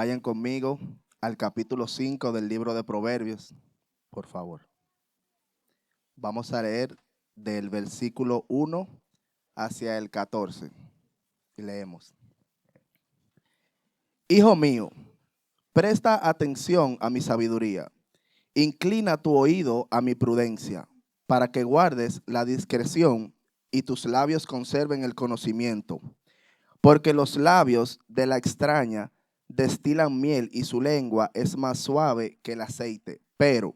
Vayan conmigo al capítulo 5 del libro de Proverbios, por favor. Vamos a leer del versículo 1 hacia el 14. Y leemos. Hijo mío, presta atención a mi sabiduría. Inclina tu oído a mi prudencia, para que guardes la discreción y tus labios conserven el conocimiento. Porque los labios de la extraña destilan miel y su lengua es más suave que el aceite, pero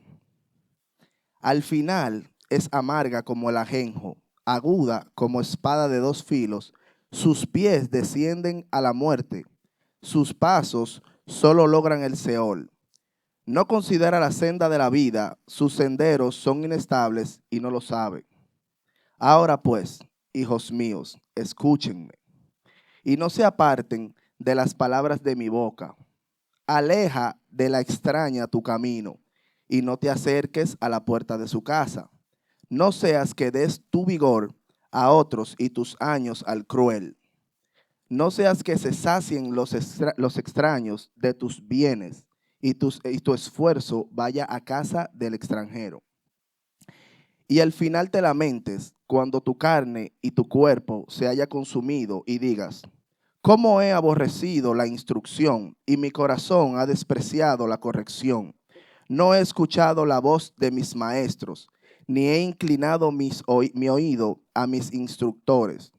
al final es amarga como el ajenjo, aguda como espada de dos filos. Sus pies descienden a la muerte, sus pasos solo logran el Seol. No considera la senda de la vida, sus senderos son inestables y no lo sabe. Ahora pues, hijos míos, escúchenme y no se aparten de las palabras de mi boca. Aleja de la extraña tu camino y no te acerques a la puerta de su casa. No seas que des tu vigor a otros y tus años al cruel. No seas que se sacien los extraños de tus bienes y tu esfuerzo vaya a casa del extranjero. Y al final te lamentes cuando tu carne y tu cuerpo se haya consumido y digas, ¿cómo he aborrecido la instrucción y mi corazón ha despreciado la corrección? No he escuchado la voz de mis maestros, ni he inclinado mi oído a mis instructores.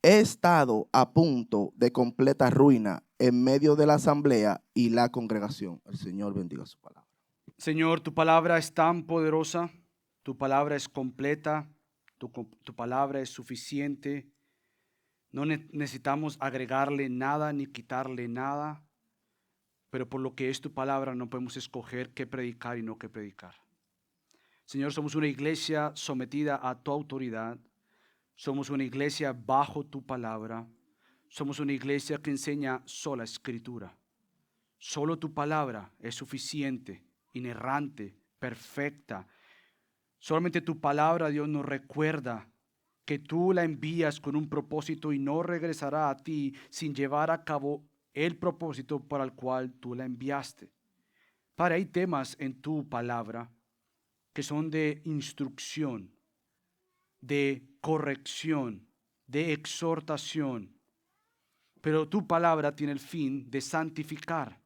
He estado a punto de completa ruina en medio de la asamblea y la congregación. El Señor bendiga su palabra. Señor, tu palabra es tan poderosa, tu palabra es completa, tu palabra es suficiente. No necesitamos agregarle nada ni quitarle nada, pero por lo que es tu palabra no podemos escoger qué predicar y no qué predicar. Señor, somos una iglesia sometida a tu autoridad, somos una iglesia bajo tu palabra, somos una iglesia que enseña sola escritura. Solo tu palabra es suficiente, inerrante, perfecta. Solamente tu palabra, Dios, nos recuerda que tú la envías con un propósito y no regresará a ti sin llevar a cabo el propósito para el cual tú la enviaste. Padre, hay temas en tu palabra que son de instrucción, de corrección, de exhortación, pero tu palabra tiene el fin de santificar.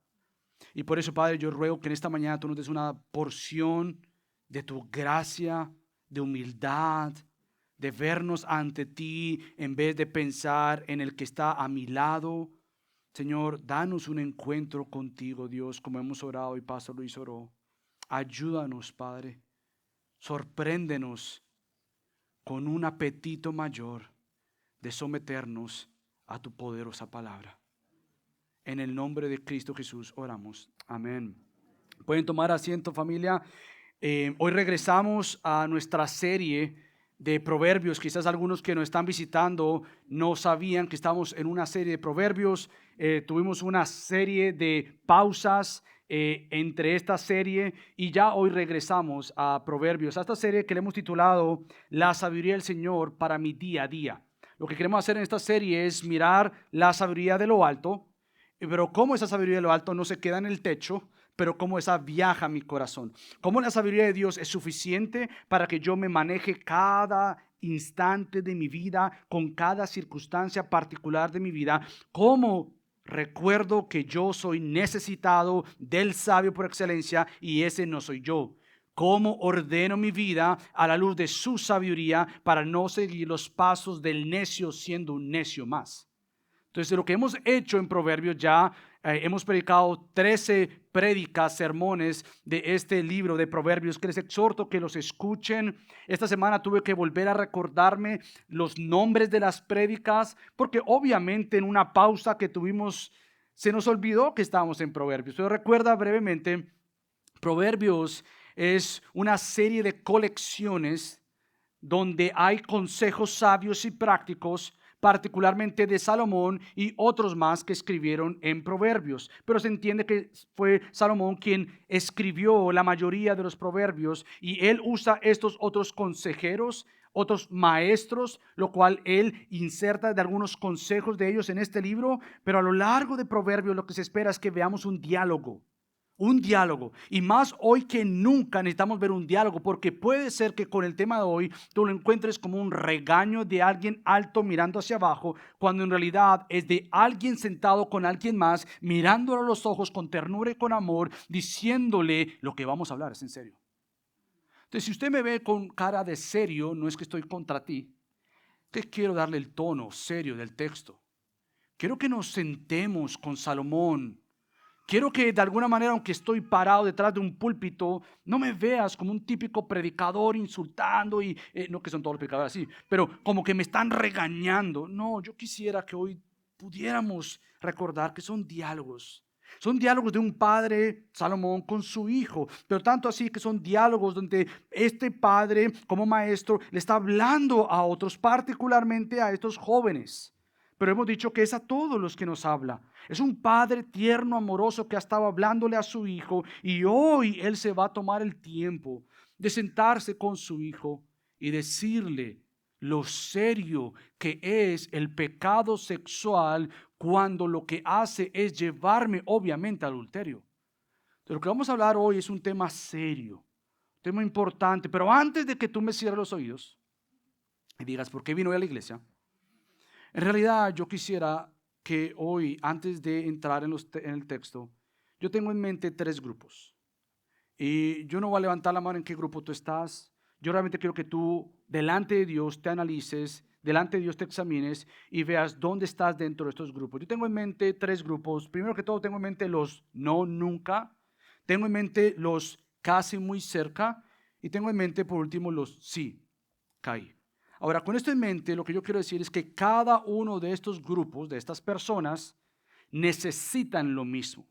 Y por eso, Padre, yo ruego que en esta mañana tú nos des una porción de tu gracia, de humildad, de vernos ante ti en vez de pensar en el que está a mi lado. Señor, danos un encuentro contigo, Dios, como hemos orado y Pastor Luis oró. Ayúdanos, Padre. Sorpréndenos con un apetito mayor de someternos a tu poderosa palabra. En el nombre de Cristo Jesús oramos. Amén. Pueden tomar asiento, familia. Hoy regresamos a nuestra serie de proverbios. Quizás algunos que nos están visitando no sabían que estamos en una serie de proverbios. Tuvimos una serie de pausas entre esta serie y ya hoy regresamos a proverbios, a esta serie que le hemos titulado La sabiduría del Señor para mi día a día. Lo que queremos hacer en esta serie es mirar la sabiduría de lo alto, pero cómo esa sabiduría de lo alto no se queda en el techo, pero cómo esa viaja a mi corazón. Cómo la sabiduría de Dios es suficiente para que yo me maneje cada instante de mi vida, con cada circunstancia particular de mi vida. Cómo recuerdo que yo soy necesitado del sabio por excelencia y ese no soy yo. Cómo ordeno mi vida a la luz de su sabiduría para no seguir los pasos del necio siendo un necio más. Entonces, lo que hemos hecho en Proverbios ya, hemos predicado 13 prédicas, sermones de este libro de Proverbios que les exhorto que los escuchen. Esta semana tuve que volver a recordarme los nombres de las prédicas porque obviamente en una pausa que tuvimos se nos olvidó que estábamos en Proverbios. Pero recuerda brevemente, Proverbios es una serie de colecciones donde hay consejos sabios y prácticos, particularmente de Salomón y otros más que escribieron en Proverbios. Pero se entiende que fue Salomón quien escribió la mayoría de los proverbios y él usa estos otros consejeros otros maestros, lo cual él inserta de algunos consejos de ellos en este libro, pero a lo largo de Proverbios lo que se espera es que veamos un diálogo. Un diálogo. Y más hoy que nunca necesitamos ver un diálogo, porque puede ser que con el tema de hoy tú lo encuentres como un regaño de alguien alto mirando hacia abajo, cuando en realidad es de alguien sentado con alguien más, mirándolo a los ojos con ternura y con amor, diciéndole lo que vamos a hablar, es en serio. Entonces, si usted me ve con cara de serio, no es que estoy contra ti, que quiero darle el tono serio del texto. Quiero que nos sentemos con Salomón. Quiero que de alguna manera, aunque estoy parado detrás de un púlpito, no me veas como un típico predicador insultando y no que son todos los predicadores así, pero como que me están regañando. No, yo quisiera que hoy pudiéramos recordar que son diálogos. Son diálogos de un padre, Salomón, con su hijo, pero tanto así que son diálogos donde este padre como maestro le está hablando a otros, particularmente a estos jóvenes. Pero hemos dicho que es a todos los que nos habla. Es un padre tierno, amoroso que ha estado hablándole a su hijo y hoy él se va a tomar el tiempo de sentarse con su hijo y decirle lo serio que es el pecado sexual cuando lo que hace es llevarme obviamente al adulterio. De lo que vamos a hablar hoy es un tema serio, un tema importante, pero antes de que tú me cierres los oídos y digas, ¿por qué vino hoy a la iglesia? En realidad yo quisiera que hoy, antes de entrar en el texto, yo tengo en mente 3 grupos. Y yo no voy a levantar la mano en qué grupo tú estás. Yo realmente quiero que tú, delante de Dios, te analices, delante de Dios te examines y veas dónde estás dentro de estos grupos. Yo tengo en mente 3 grupos. Primero que todo, tengo en mente los no, nunca. Tengo en mente los casi muy cerca. Y tengo en mente, por último, los sí, caí. Ahora, con esto en mente, lo que yo quiero decir es que cada uno de estos grupos, de estas personas, necesitan lo mismo.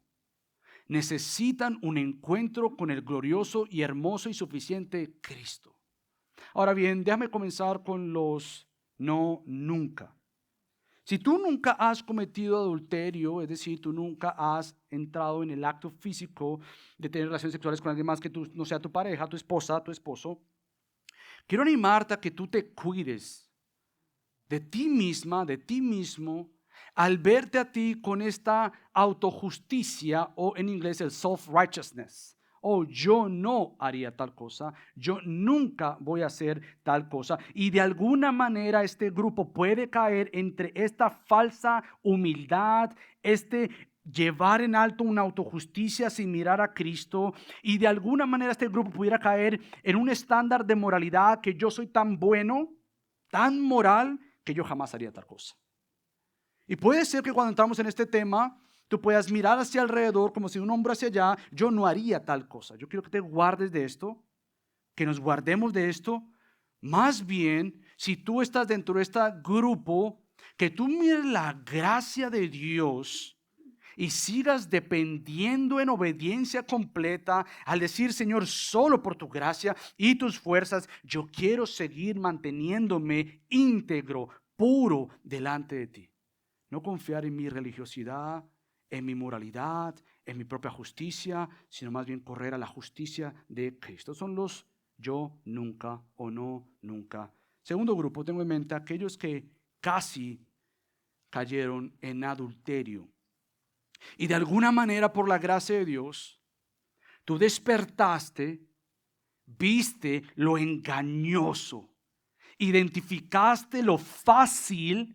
Necesitan un encuentro con el glorioso y hermoso y suficiente Cristo. Ahora bien, déjame comenzar con los no, nunca. Si tú nunca has cometido adulterio, es decir, tú nunca has entrado en el acto físico de tener relaciones sexuales con alguien más que tú, no sea tu pareja, tu esposa, tu esposo, quiero animarte a que tú te cuides de ti misma, de ti mismo, al verte a ti con esta autojusticia o en inglés el self-righteousness. Oh, yo no haría tal cosa, yo nunca voy a hacer tal cosa. Y de alguna manera este grupo puede caer entre esta falsa humildad, este llevar en alto una autojusticia sin mirar a Cristo, y de alguna manera este grupo pudiera caer en un estándar de moralidad que yo soy tan bueno, tan moral, que yo jamás haría tal cosa. Y puede ser que cuando entramos en este tema, tú puedas mirar hacia alrededor como si un hombre hacia allá, yo no haría tal cosa. Yo quiero que te guardes de esto, que nos guardemos de esto. Más bien, si tú estás dentro de este grupo, que tú mires la gracia de Dios y sigas dependiendo en obediencia completa al decir, Señor, solo por tu gracia y tus fuerzas, yo quiero seguir manteniéndome íntegro, puro delante de ti. No confiar en mi religiosidad, en mi moralidad, en mi propia justicia, sino más bien correr a la justicia de Cristo. Son los yo nunca o no nunca. Segundo grupo, tengo en mente aquellos que casi cayeron en adulterio. Y de alguna manera, por la gracia de Dios, tú despertaste, viste lo engañoso, identificaste lo fácil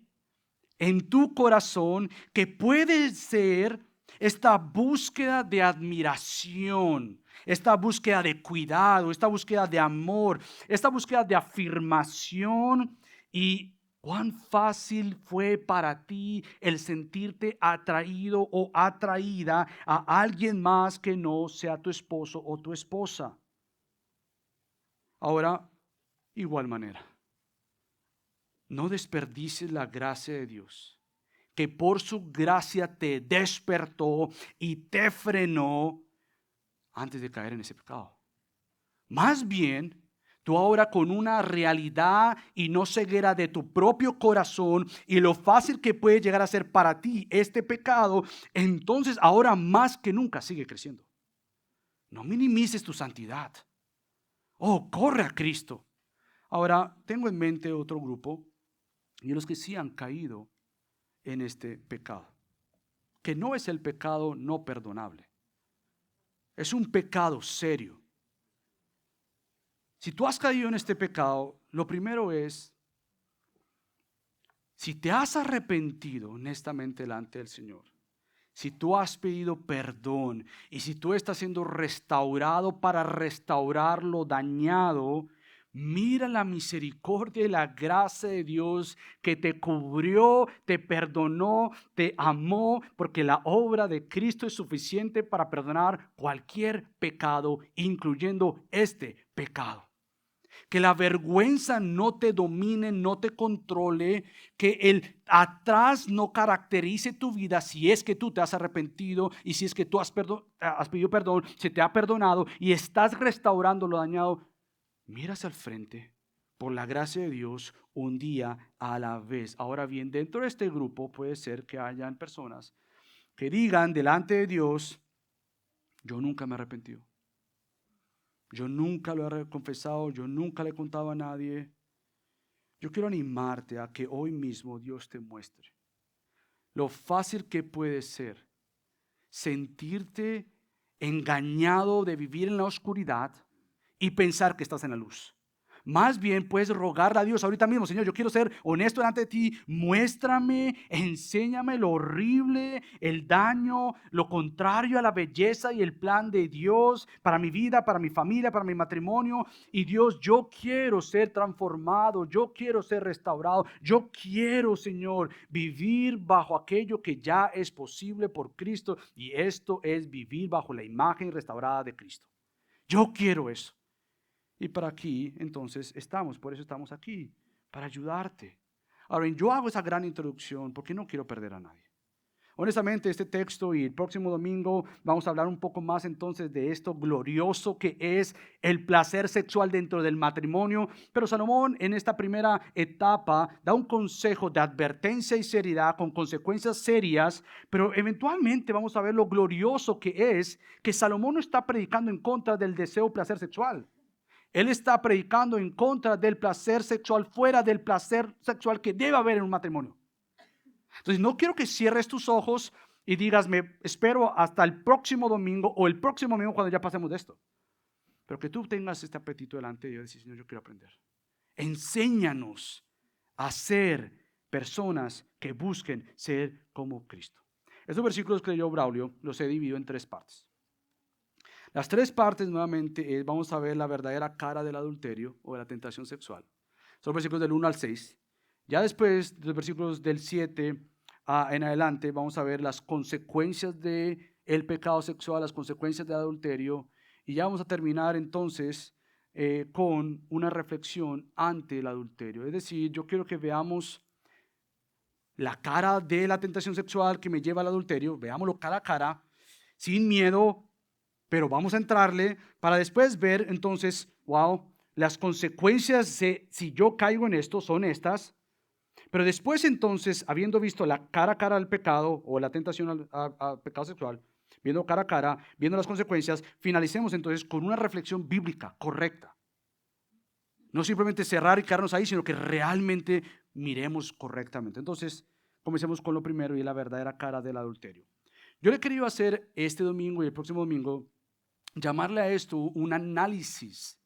en tu corazón que puede ser esta búsqueda de admiración, esta búsqueda de cuidado, esta búsqueda de amor, esta búsqueda de afirmación. Y cuán fácil fue para ti el sentirte atraído o atraída a alguien más que no sea tu esposo o tu esposa. Ahora, igual manera, no desperdicies la gracia de Dios, que por su gracia te despertó y te frenó antes de caer en ese pecado. Más bien, tú ahora con una realidad y no ceguera de tu propio corazón y lo fácil que puede llegar a ser para ti este pecado, entonces ahora más que nunca sigue creciendo. No minimices tu santidad. Oh, corre a Cristo. Ahora, tengo en mente otro grupo y los que sí han caído en este pecado, que no es el pecado no perdonable, es un pecado serio. Si tú has caído en este pecado, lo primero es, si te has arrepentido honestamente delante del Señor, si tú has pedido perdón y si tú estás siendo restaurado para restaurar lo dañado, mira la misericordia y la gracia de Dios que te cubrió, te perdonó, te amó, porque la obra de Cristo es suficiente para perdonar cualquier pecado, incluyendo este pecado. Que la vergüenza no te domine, no te controle, que el atrás no caracterice tu vida si es que tú te has arrepentido y si es que tú has pedido perdón, se te ha perdonado y estás restaurando lo dañado. Mira hacia el frente, por la gracia de Dios, un día a la vez. Ahora bien, dentro de este grupo puede ser que hayan personas que digan delante de Dios, yo nunca me he arrepentido. Yo nunca lo he confesado, yo nunca le he contado a nadie. Yo quiero animarte a que hoy mismo Dios te muestre lo fácil que puede ser sentirte engañado de vivir en la oscuridad y pensar que estás en la luz. Más bien puedes rogarle a Dios ahorita mismo, Señor, yo quiero ser honesto delante de ti, muéstrame, enséñame lo horrible, el daño, lo contrario a la belleza y el plan de Dios para mi vida, para mi familia, para mi matrimonio. Y Dios, yo quiero ser transformado, yo quiero ser restaurado, yo quiero, Señor, vivir bajo aquello que ya es posible por Cristo, y esto es vivir bajo la imagen restaurada de Cristo. Yo quiero eso. Y para aquí, entonces, por eso estamos aquí, para ayudarte. Ahora, yo hago esa gran introducción porque no quiero perder a nadie. Honestamente, este texto y el próximo domingo vamos a hablar un poco más entonces de esto glorioso que es el placer sexual dentro del matrimonio. Pero Salomón en esta primera etapa da un consejo de advertencia y seriedad con consecuencias serias, pero eventualmente vamos a ver lo glorioso que es que Salomón no está predicando en contra del deseo placer sexual. Él está predicando en contra del placer sexual, fuera del placer sexual que debe haber en un matrimonio. Entonces, no quiero que cierres tus ojos y digas, me espero hasta el próximo domingo o el próximo domingo cuando ya pasemos de esto. Pero que tú tengas este apetito delante de Dios y decir, Señor, yo quiero aprender. Enséñanos a ser personas que busquen ser como Cristo. Estos versículos que leyó Braulio los he dividido en 3 partes. Las 3 partes nuevamente vamos a ver la verdadera cara del adulterio o de la tentación sexual. Son versículos del 1 al 6. Ya después de los versículos del 7 en adelante vamos a ver las consecuencias del pecado sexual, las consecuencias del adulterio. Y ya vamos a terminar entonces con una reflexión ante el adulterio. Es decir, yo quiero que veamos la cara de la tentación sexual que me lleva al adulterio. Veámoslo cara a cara, sin miedo, pero vamos a entrarle para después ver entonces, wow, las consecuencias de si yo caigo en esto son estas. Pero después entonces, habiendo visto la cara a cara al pecado o la tentación al pecado sexual, viendo cara a cara, viendo las consecuencias, finalicemos entonces con una reflexión bíblica correcta. No simplemente cerrar y quedarnos ahí, sino que realmente miremos correctamente. Entonces, comencemos con lo primero y la verdadera cara del adulterio. Yo le he querido hacer este domingo y el próximo domingo, llamarle a esto un análisis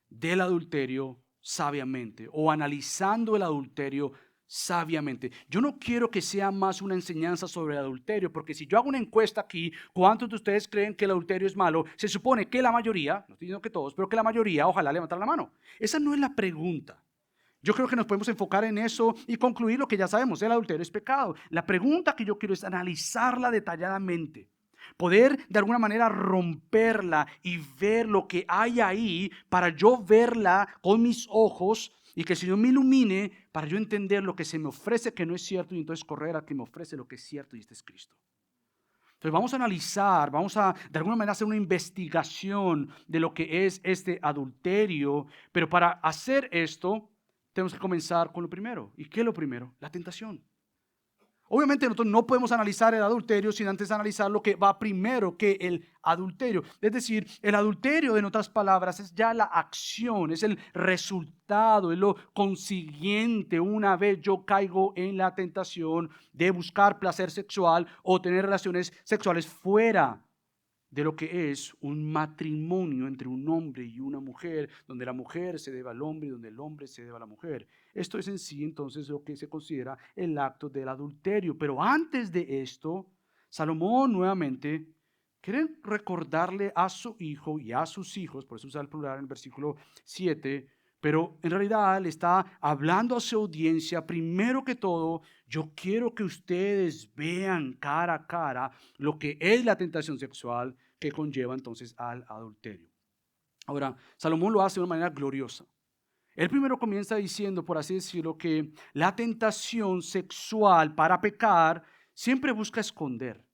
del adulterio sabiamente o analizando el adulterio sabiamente. Yo no quiero que sea más una enseñanza sobre el adulterio, porque si yo hago una encuesta aquí, ¿cuántos de ustedes creen que el adulterio es malo? Se supone que la mayoría, no estoy diciendo que todos, pero que la mayoría, ojalá levantar la mano. Esa no es la pregunta. Yo creo que nos podemos enfocar en eso y concluir lo que ya sabemos, el adulterio es pecado. La pregunta que yo quiero es analizarla detalladamente. Poder de alguna manera romperla y ver lo que hay ahí para yo verla con mis ojos y que el Señor me ilumine para yo entender lo que se me ofrece que no es cierto y entonces correr a que me ofrece lo que es cierto y este es Cristo. Entonces vamos a analizar, vamos a de alguna manera hacer una investigación de lo que es este adulterio, pero para hacer esto tenemos que comenzar con lo primero. ¿Y qué es lo primero? La tentación. Obviamente nosotros no podemos analizar el adulterio sin antes analizar lo que va primero que el adulterio. Es decir, el adulterio, en otras palabras, es ya la acción, es el resultado, es lo consiguiente una vez yo caigo en la tentación de buscar placer sexual o tener relaciones sexuales fuera de lo que es un matrimonio entre un hombre y una mujer, donde la mujer se debe al hombre y donde el hombre se debe a la mujer. Esto es en sí entonces lo que se considera el acto del adulterio. Pero antes de esto, Salomón nuevamente quiere recordarle a su hijo y a sus hijos, por eso usa el plural en el versículo 7, pero en realidad le está hablando a su audiencia, primero que todo, yo quiero que ustedes vean cara a cara lo que es la tentación sexual que conlleva entonces al adulterio. Ahora, Salomón lo hace de una manera gloriosa. Él primero comienza diciendo, por así decirlo, que la tentación sexual para pecar siempre busca esconder.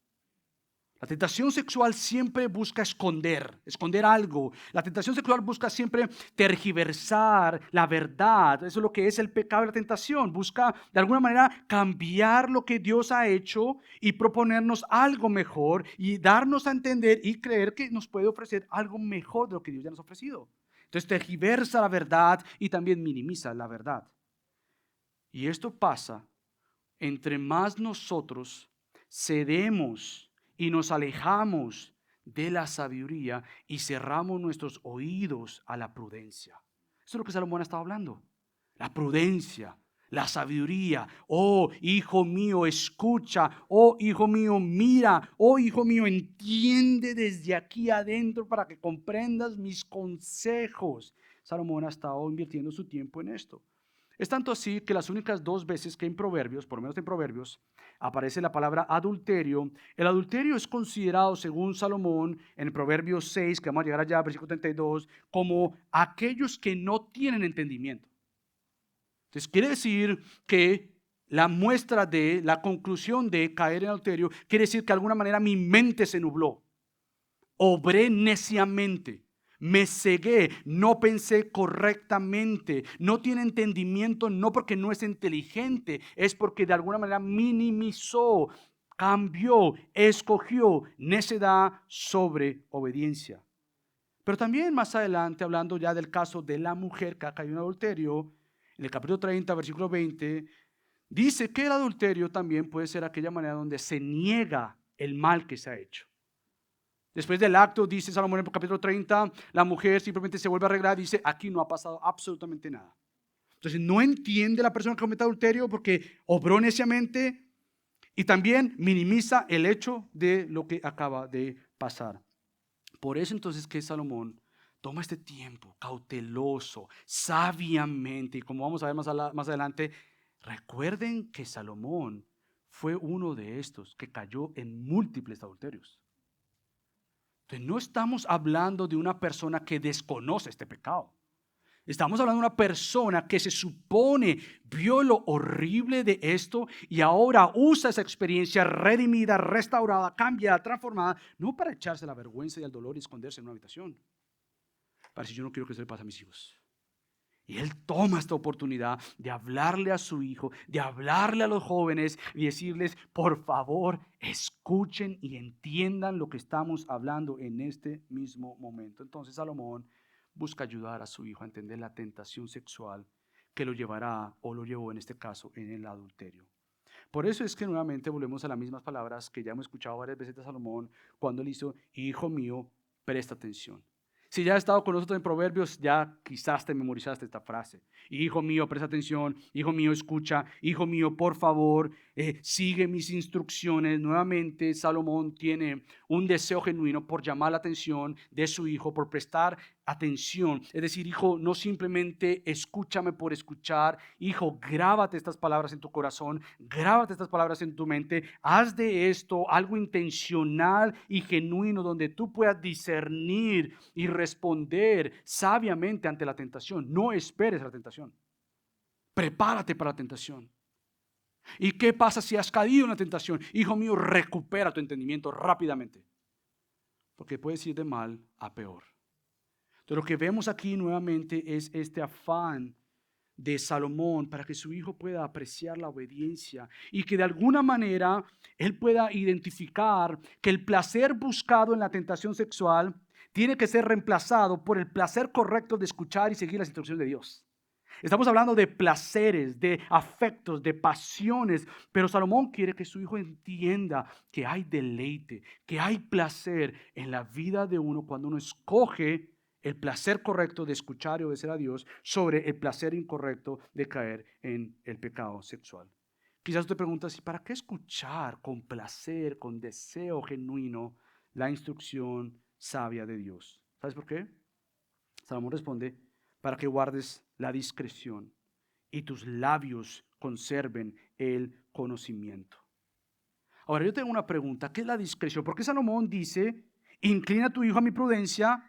La tentación sexual siempre busca esconder algo. La tentación sexual busca siempre tergiversar la verdad. Eso es lo que es el pecado y la tentación. Busca de alguna manera cambiar lo que Dios ha hecho y proponernos algo mejor y darnos a entender y creer que nos puede ofrecer algo mejor de lo que Dios ya nos ha ofrecido. Entonces tergiversa la verdad y también minimiza la verdad. Y esto pasa entre más nosotros cedemos y nos alejamos de la sabiduría y cerramos nuestros oídos a la prudencia. Eso es lo que Salomón estaba hablando. La prudencia, la sabiduría. Oh, hijo mío, escucha. Oh, hijo mío, mira. Oh, hijo mío, entiende desde aquí adentro para que comprendas mis consejos. Salomón ha estado invirtiendo su tiempo en esto. Es tanto así que las únicas dos veces que en Proverbios, por lo menos en Proverbios, aparece la palabra adulterio, el adulterio es considerado, según Salomón, en el Proverbio 6, que vamos a llegar allá, versículo 32, como aquellos que no tienen entendimiento. Entonces quiere decir que la muestra de, la conclusión de caer en adulterio, quiere decir que de alguna manera mi mente se nubló, obré neciamente. Me cegué, no pensé correctamente, no tiene entendimiento, no porque no es inteligente, es porque de alguna manera minimizó, cambió, escogió necedad sobre obediencia. Pero también más adelante, hablando ya del caso de la mujer que ha caído en adulterio, en el capítulo 30, versículo 20, dice que el adulterio también puede ser aquella manera donde se niega el mal que se ha hecho. Después del acto, dice Salomón en el capítulo 30, la mujer simplemente se vuelve a arreglar y dice, aquí no ha pasado absolutamente nada. Entonces no entiende la persona que comete adulterio porque obró neciamente y también minimiza el hecho de lo que acaba de pasar. Por eso entonces que Salomón toma este tiempo cauteloso, sabiamente, y como vamos a ver más adelante, recuerden que Salomón fue uno de estos que cayó en múltiples adulterios. Entonces, no estamos hablando de una persona que desconoce este pecado. Estamos hablando de una persona que se supone vio lo horrible de esto y ahora usa esa experiencia redimida, restaurada, cambiada, transformada, no para echarse la vergüenza y el dolor y esconderse en una habitación. Para decir, yo no quiero que eso le pase a mis hijos. Y él toma esta oportunidad de hablarle a su hijo, de hablarle a los jóvenes y decirles, por favor, escuchen y entiendan lo que estamos hablando en este mismo momento. Entonces Salomón busca ayudar a su hijo a entender la tentación sexual que lo llevará o lo llevó en este caso en el adulterio. Por eso es que nuevamente volvemos a las mismas palabras que ya hemos escuchado varias veces de Salomón cuando él hizo, hijo mío, presta atención. Si ya has estado con nosotros en Proverbios, ya quizás te memorizaste esta frase. Hijo mío, presta atención. Hijo mío, escucha. Hijo mío, por favor, sigue mis instrucciones. Nuevamente, Salomón tiene un deseo genuino por llamar la atención de su hijo, por prestar atención. Es decir, hijo, no simplemente escúchame por escuchar. Hijo, grábate estas palabras en tu corazón. Grábate estas palabras en tu mente. Haz de esto algo intencional y genuino donde tú puedas discernir y responder sabiamente ante la tentación. No esperes a la tentación. Prepárate para la tentación. ¿Y qué pasa si has caído en la tentación? Hijo mío, recupera tu entendimiento rápidamente. Porque puedes ir de mal a peor. Entonces, lo que vemos aquí nuevamente es este afán de Salomón para que su hijo pueda apreciar la obediencia y que de alguna manera él pueda identificar que el placer buscado en la tentación sexual tiene que ser reemplazado por el placer correcto de escuchar y seguir las instrucciones de Dios. Estamos hablando de placeres, de afectos, de pasiones, pero Salomón quiere que su hijo entienda que hay deleite, que hay placer en la vida de uno cuando uno escoge el placer correcto de escuchar y obedecer a Dios sobre el placer incorrecto de caer en el pecado sexual. Quizás te preguntas, ¿y para qué escuchar con placer, con deseo genuino la instrucción sabia de Dios? ¿Sabes por qué? Salomón responde, para que guardes la discreción y tus labios conserven el conocimiento. Ahora yo tengo una pregunta, ¿qué es la discreción? ¿Por qué Salomón dice, inclina a tu hijo a mi prudencia?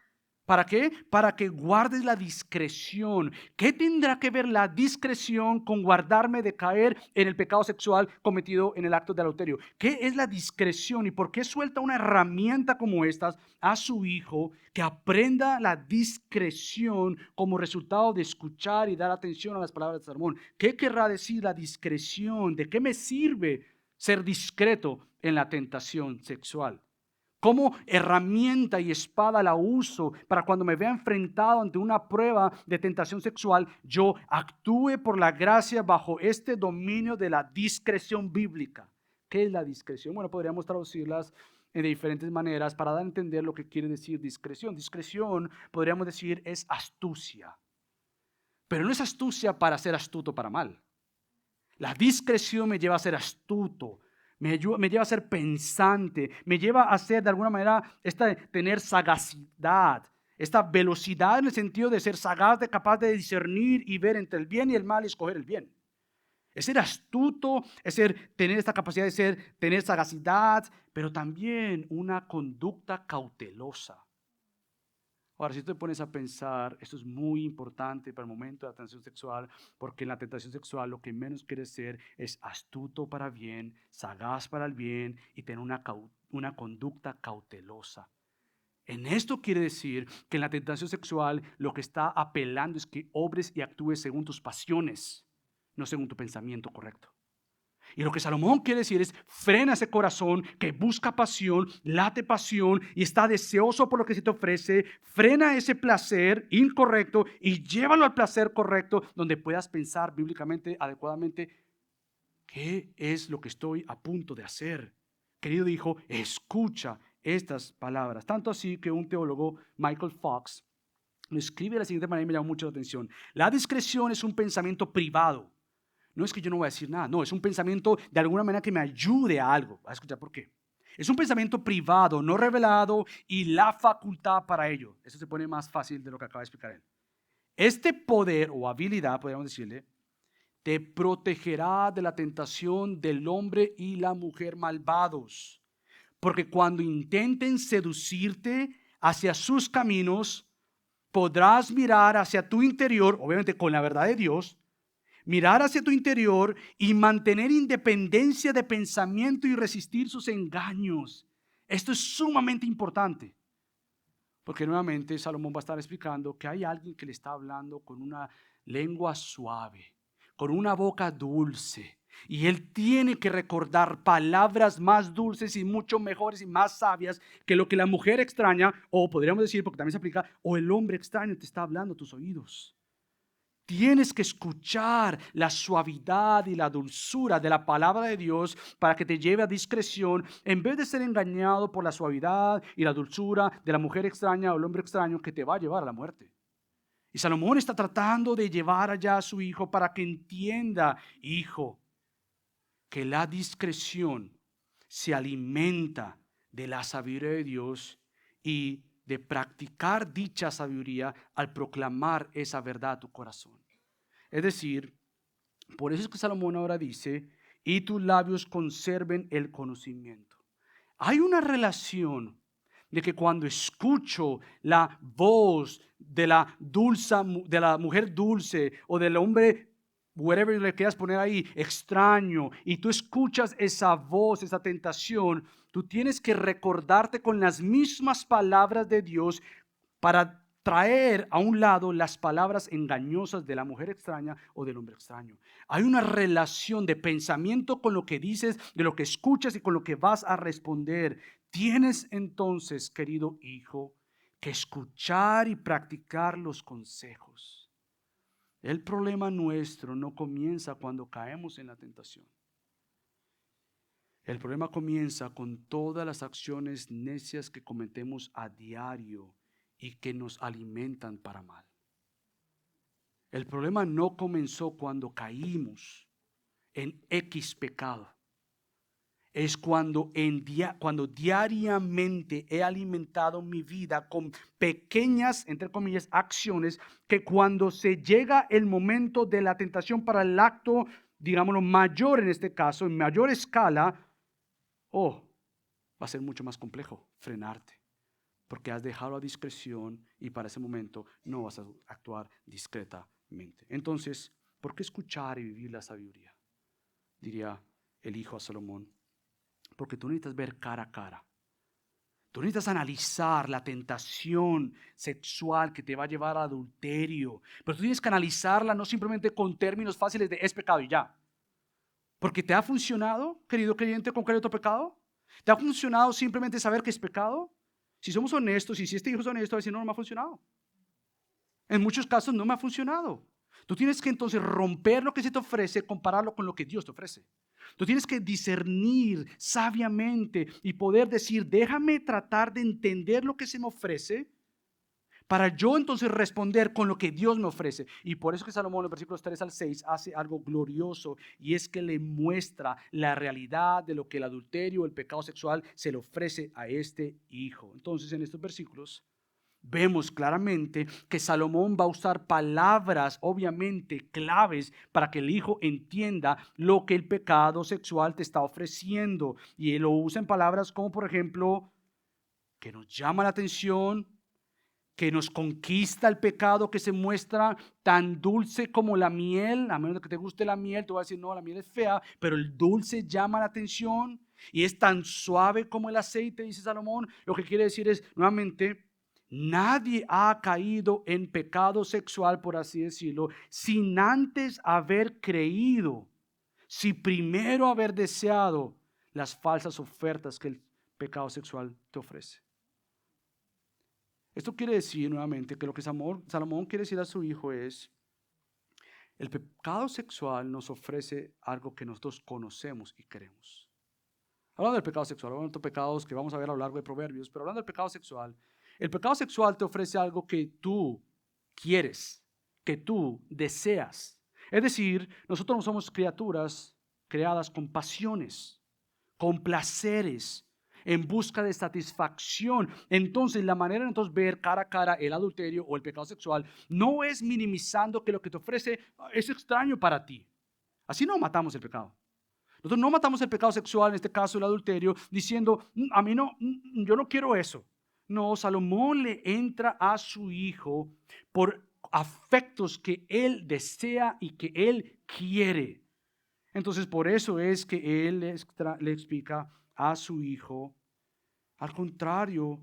¿Para qué? Para que guardes la discreción. ¿Qué tendrá que ver la discreción con guardarme de caer en el pecado sexual cometido en el acto de adulterio? ¿Qué es la discreción y por qué suelta una herramienta como estas a su hijo que aprenda la discreción como resultado de escuchar y dar atención a las palabras de Salomón? ¿Qué querrá decir la discreción? ¿De qué me sirve ser discreto en la tentación sexual? ¿Cómo herramienta y espada la uso para cuando me vea enfrentado ante una prueba de tentación sexual, yo actúe por la gracia bajo este dominio de la discreción bíblica? ¿Qué es la discreción? Bueno, podríamos traducirlas de diferentes maneras para dar a entender lo que quiere decir discreción. Discreción, podríamos decir, es astucia. Pero no es astucia para ser astuto para mal. La discreción me lleva a ser astuto. Me lleva a ser pensante, me lleva a ser de alguna manera tener sagacidad, esta velocidad en el sentido de ser sagaz, de capaz de discernir y ver entre el bien y el mal y escoger el bien. Es ser astuto, es tener esta capacidad de tener sagacidad, pero también una conducta cautelosa. Ahora, si tú te pones a pensar, esto es muy importante para el momento de la tentación sexual, porque en la tentación sexual lo que menos quieres ser es astuto para bien, sagaz para el bien y tener una conducta cautelosa. En esto quiere decir que en la tentación sexual lo que está apelando es que obres y actúes según tus pasiones, no según tu pensamiento correcto. Y lo que Salomón quiere decir es, frena ese corazón que busca pasión, late pasión y está deseoso por lo que se te ofrece. Frena ese placer incorrecto y llévalo al placer correcto donde puedas pensar bíblicamente, adecuadamente, ¿qué es lo que estoy a punto de hacer? Querido hijo, escucha estas palabras. Tanto así que un teólogo, Michael Fox, lo escribe de la siguiente manera y me llamó mucho la atención. La discreción es un pensamiento privado. No es que yo no voy a decir nada, no, es un pensamiento de alguna manera que me ayude a algo. Vas a escuchar por qué. Es un pensamiento privado, no revelado y la facultad para ello. Eso se pone más fácil de lo que acaba de explicar él. Este poder o habilidad, podríamos decirle, te protegerá de la tentación del hombre y la mujer malvados. Porque cuando intenten seducirte hacia sus caminos, podrás mirar hacia tu interior, obviamente con la verdad de Dios, mirar hacia tu interior y mantener independencia de pensamiento y resistir sus engaños. Esto es sumamente importante. Porque nuevamente Salomón va a estar explicando que hay alguien que le está hablando con una lengua suave, con una boca dulce. Y él tiene que recordar palabras más dulces y mucho mejores y más sabias que lo que la mujer extraña, o podríamos decir, porque también se aplica, o el hombre extraño te está hablando a tus oídos. Tienes que escuchar la suavidad y la dulzura de la palabra de Dios para que te lleve a discreción en vez de ser engañado por la suavidad y la dulzura de la mujer extraña o el hombre extraño que te va a llevar a la muerte. Y Salomón está tratando de llevar allá a su hijo para que entienda, hijo, que la discreción se alimenta de la sabiduría de Dios y de practicar dicha sabiduría al proclamar esa verdad a tu corazón. Es decir, por eso es que Salomón ahora dice, y tus labios conserven el conocimiento. Hay una relación de que cuando escucho la voz de la mujer dulce o del hombre, whatever le quieras poner ahí, extraño, y tú escuchas esa voz, esa tentación, tú tienes que recordarte con las mismas palabras de Dios para traer a un lado las palabras engañosas de la mujer extraña o del hombre extraño. Hay una relación de pensamiento con lo que dices, de lo que escuchas y con lo que vas a responder. Tienes entonces, querido hijo, que escuchar y practicar los consejos. El problema nuestro no comienza cuando caemos en la tentación. El problema comienza con todas las acciones necias que cometemos a diario y que nos alimentan para mal. El problema no comenzó cuando caímos en X pecado. Es cuando diariamente he alimentado mi vida con pequeñas, entre comillas, acciones que cuando se llega el momento de la tentación para el acto, digámoslo, mayor en este caso, en mayor escala, va a ser mucho más complejo frenarte. Porque has dejado la discreción y para ese momento no vas a actuar discretamente. Entonces, ¿por qué escuchar y vivir la sabiduría? Diría el hijo a Salomón. Porque tú necesitas ver cara a cara. Tú necesitas analizar la tentación sexual que te va a llevar al adulterio. Pero tú tienes que analizarla no simplemente con términos fáciles de es pecado y ya. Porque te ha funcionado, querido creyente, con cualquier otro pecado. ¿Te ha funcionado simplemente saber que es pecado? Si somos honestos y si este hijo es honesto, va a decir, no me ha funcionado. En muchos casos no me ha funcionado. Tú tienes que entonces romper lo que se te ofrece, compararlo con lo que Dios te ofrece. Tú tienes que discernir sabiamente y poder decir, déjame tratar de entender lo que se me ofrece para yo entonces responder con lo que Dios me ofrece. Y por eso que Salomón en los versículos 3 al 6 hace algo glorioso y es que le muestra la realidad de lo que el adulterio, el pecado sexual se le ofrece a este hijo. Entonces en estos versículos vemos claramente que Salomón va a usar palabras obviamente claves para que el hijo entienda lo que el pecado sexual te está ofreciendo. Y él lo usa en palabras como por ejemplo, que nos llama la atención, que nos conquista el pecado, que se muestra tan dulce como la miel. A menos que te guste la miel, tú vas a decir, no, la miel es fea, pero el dulce llama la atención y es tan suave como el aceite, dice Salomón. Lo que quiere decir es, nuevamente, nadie ha caído en pecado sexual, por así decirlo, sin antes haber creído, si primero haber deseado las falsas ofertas que el pecado sexual te ofrece. Esto quiere decir nuevamente que lo que Salomón quiere decir a su hijo es, el pecado sexual nos ofrece algo que nosotros conocemos y queremos. Hablando del pecado sexual, hablando de otros pecados que vamos a ver a lo largo de Proverbios, pero hablando del pecado sexual, el pecado sexual te ofrece algo que tú quieres, que tú deseas. Es decir, nosotros no somos criaturas creadas con pasiones, con placeres, en busca de satisfacción. Entonces, la manera de entonces ver cara a cara el adulterio o el pecado sexual no es minimizando que lo que te ofrece es extraño para ti. Así no matamos el pecado. Nosotros no matamos el pecado sexual, en este caso el adulterio, diciendo, a mí no, yo no quiero eso. No, Salomón le entra a su hijo por afectos que él desea y que él quiere. Entonces, por eso es que él le explica a su hijo, al contrario,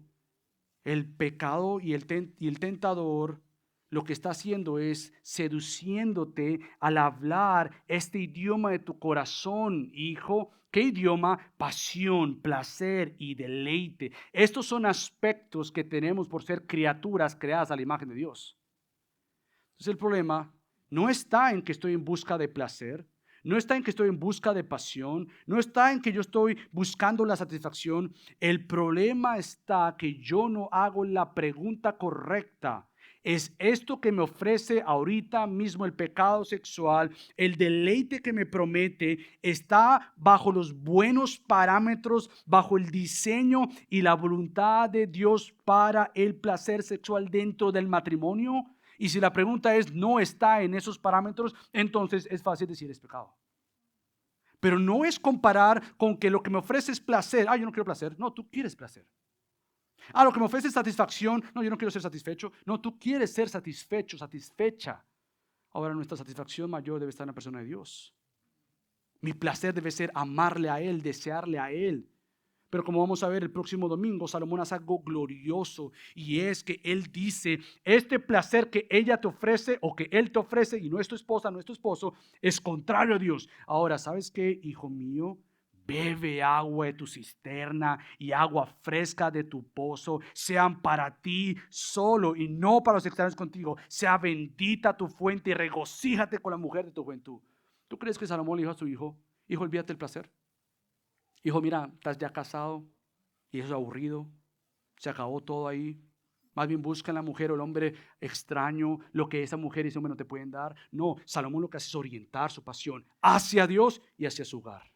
el pecado y el tentador lo que está haciendo es seduciéndote al hablar este idioma de tu corazón, hijo. ¿Qué idioma? Pasión, placer y deleite. Estos son aspectos que tenemos por ser criaturas creadas a la imagen de Dios. Entonces el problema no está en que estoy en busca de placer, no está en que estoy en busca de pasión, no está en que yo estoy buscando la satisfacción. El problema está que yo no hago la pregunta correcta. ¿Es esto que me ofrece ahorita mismo el pecado sexual, el deleite que me promete, está bajo los buenos parámetros, bajo el diseño y la voluntad de Dios para el placer sexual dentro del matrimonio? Y si la pregunta es no está en esos parámetros, entonces es fácil decir es pecado. Pero no es comparar con que lo que me ofrece es placer. Yo no quiero placer. No, tú quieres placer. Lo que me ofrece es satisfacción. No, yo no quiero ser satisfecho. No, tú quieres ser satisfecho, satisfecha. Ahora nuestra satisfacción mayor debe estar en la persona de Dios. Mi placer debe ser amarle a Él, desearle a Él. Pero como vamos a ver el próximo domingo, Salomón hace algo glorioso y es que él dice, este placer que ella te ofrece o que él te ofrece y no es tu esposa, no es tu esposo, es contrario a Dios. Ahora, ¿sabes qué, hijo mío? Bebe agua de tu cisterna y agua fresca de tu pozo, sean para ti solo y no para los extraños contigo. Sea bendita tu fuente y regocíjate con la mujer de tu juventud. ¿Tú crees que Salomón le dijo a su hijo, hijo, olvídate del placer? Hijo, mira, estás ya casado y eso es aburrido. Se acabó todo ahí. Más bien busca en la mujer o el hombre extraño lo que esa mujer y ese hombre no te pueden dar. No, Salomón lo que hace es orientar su pasión hacia Dios y hacia su hogar.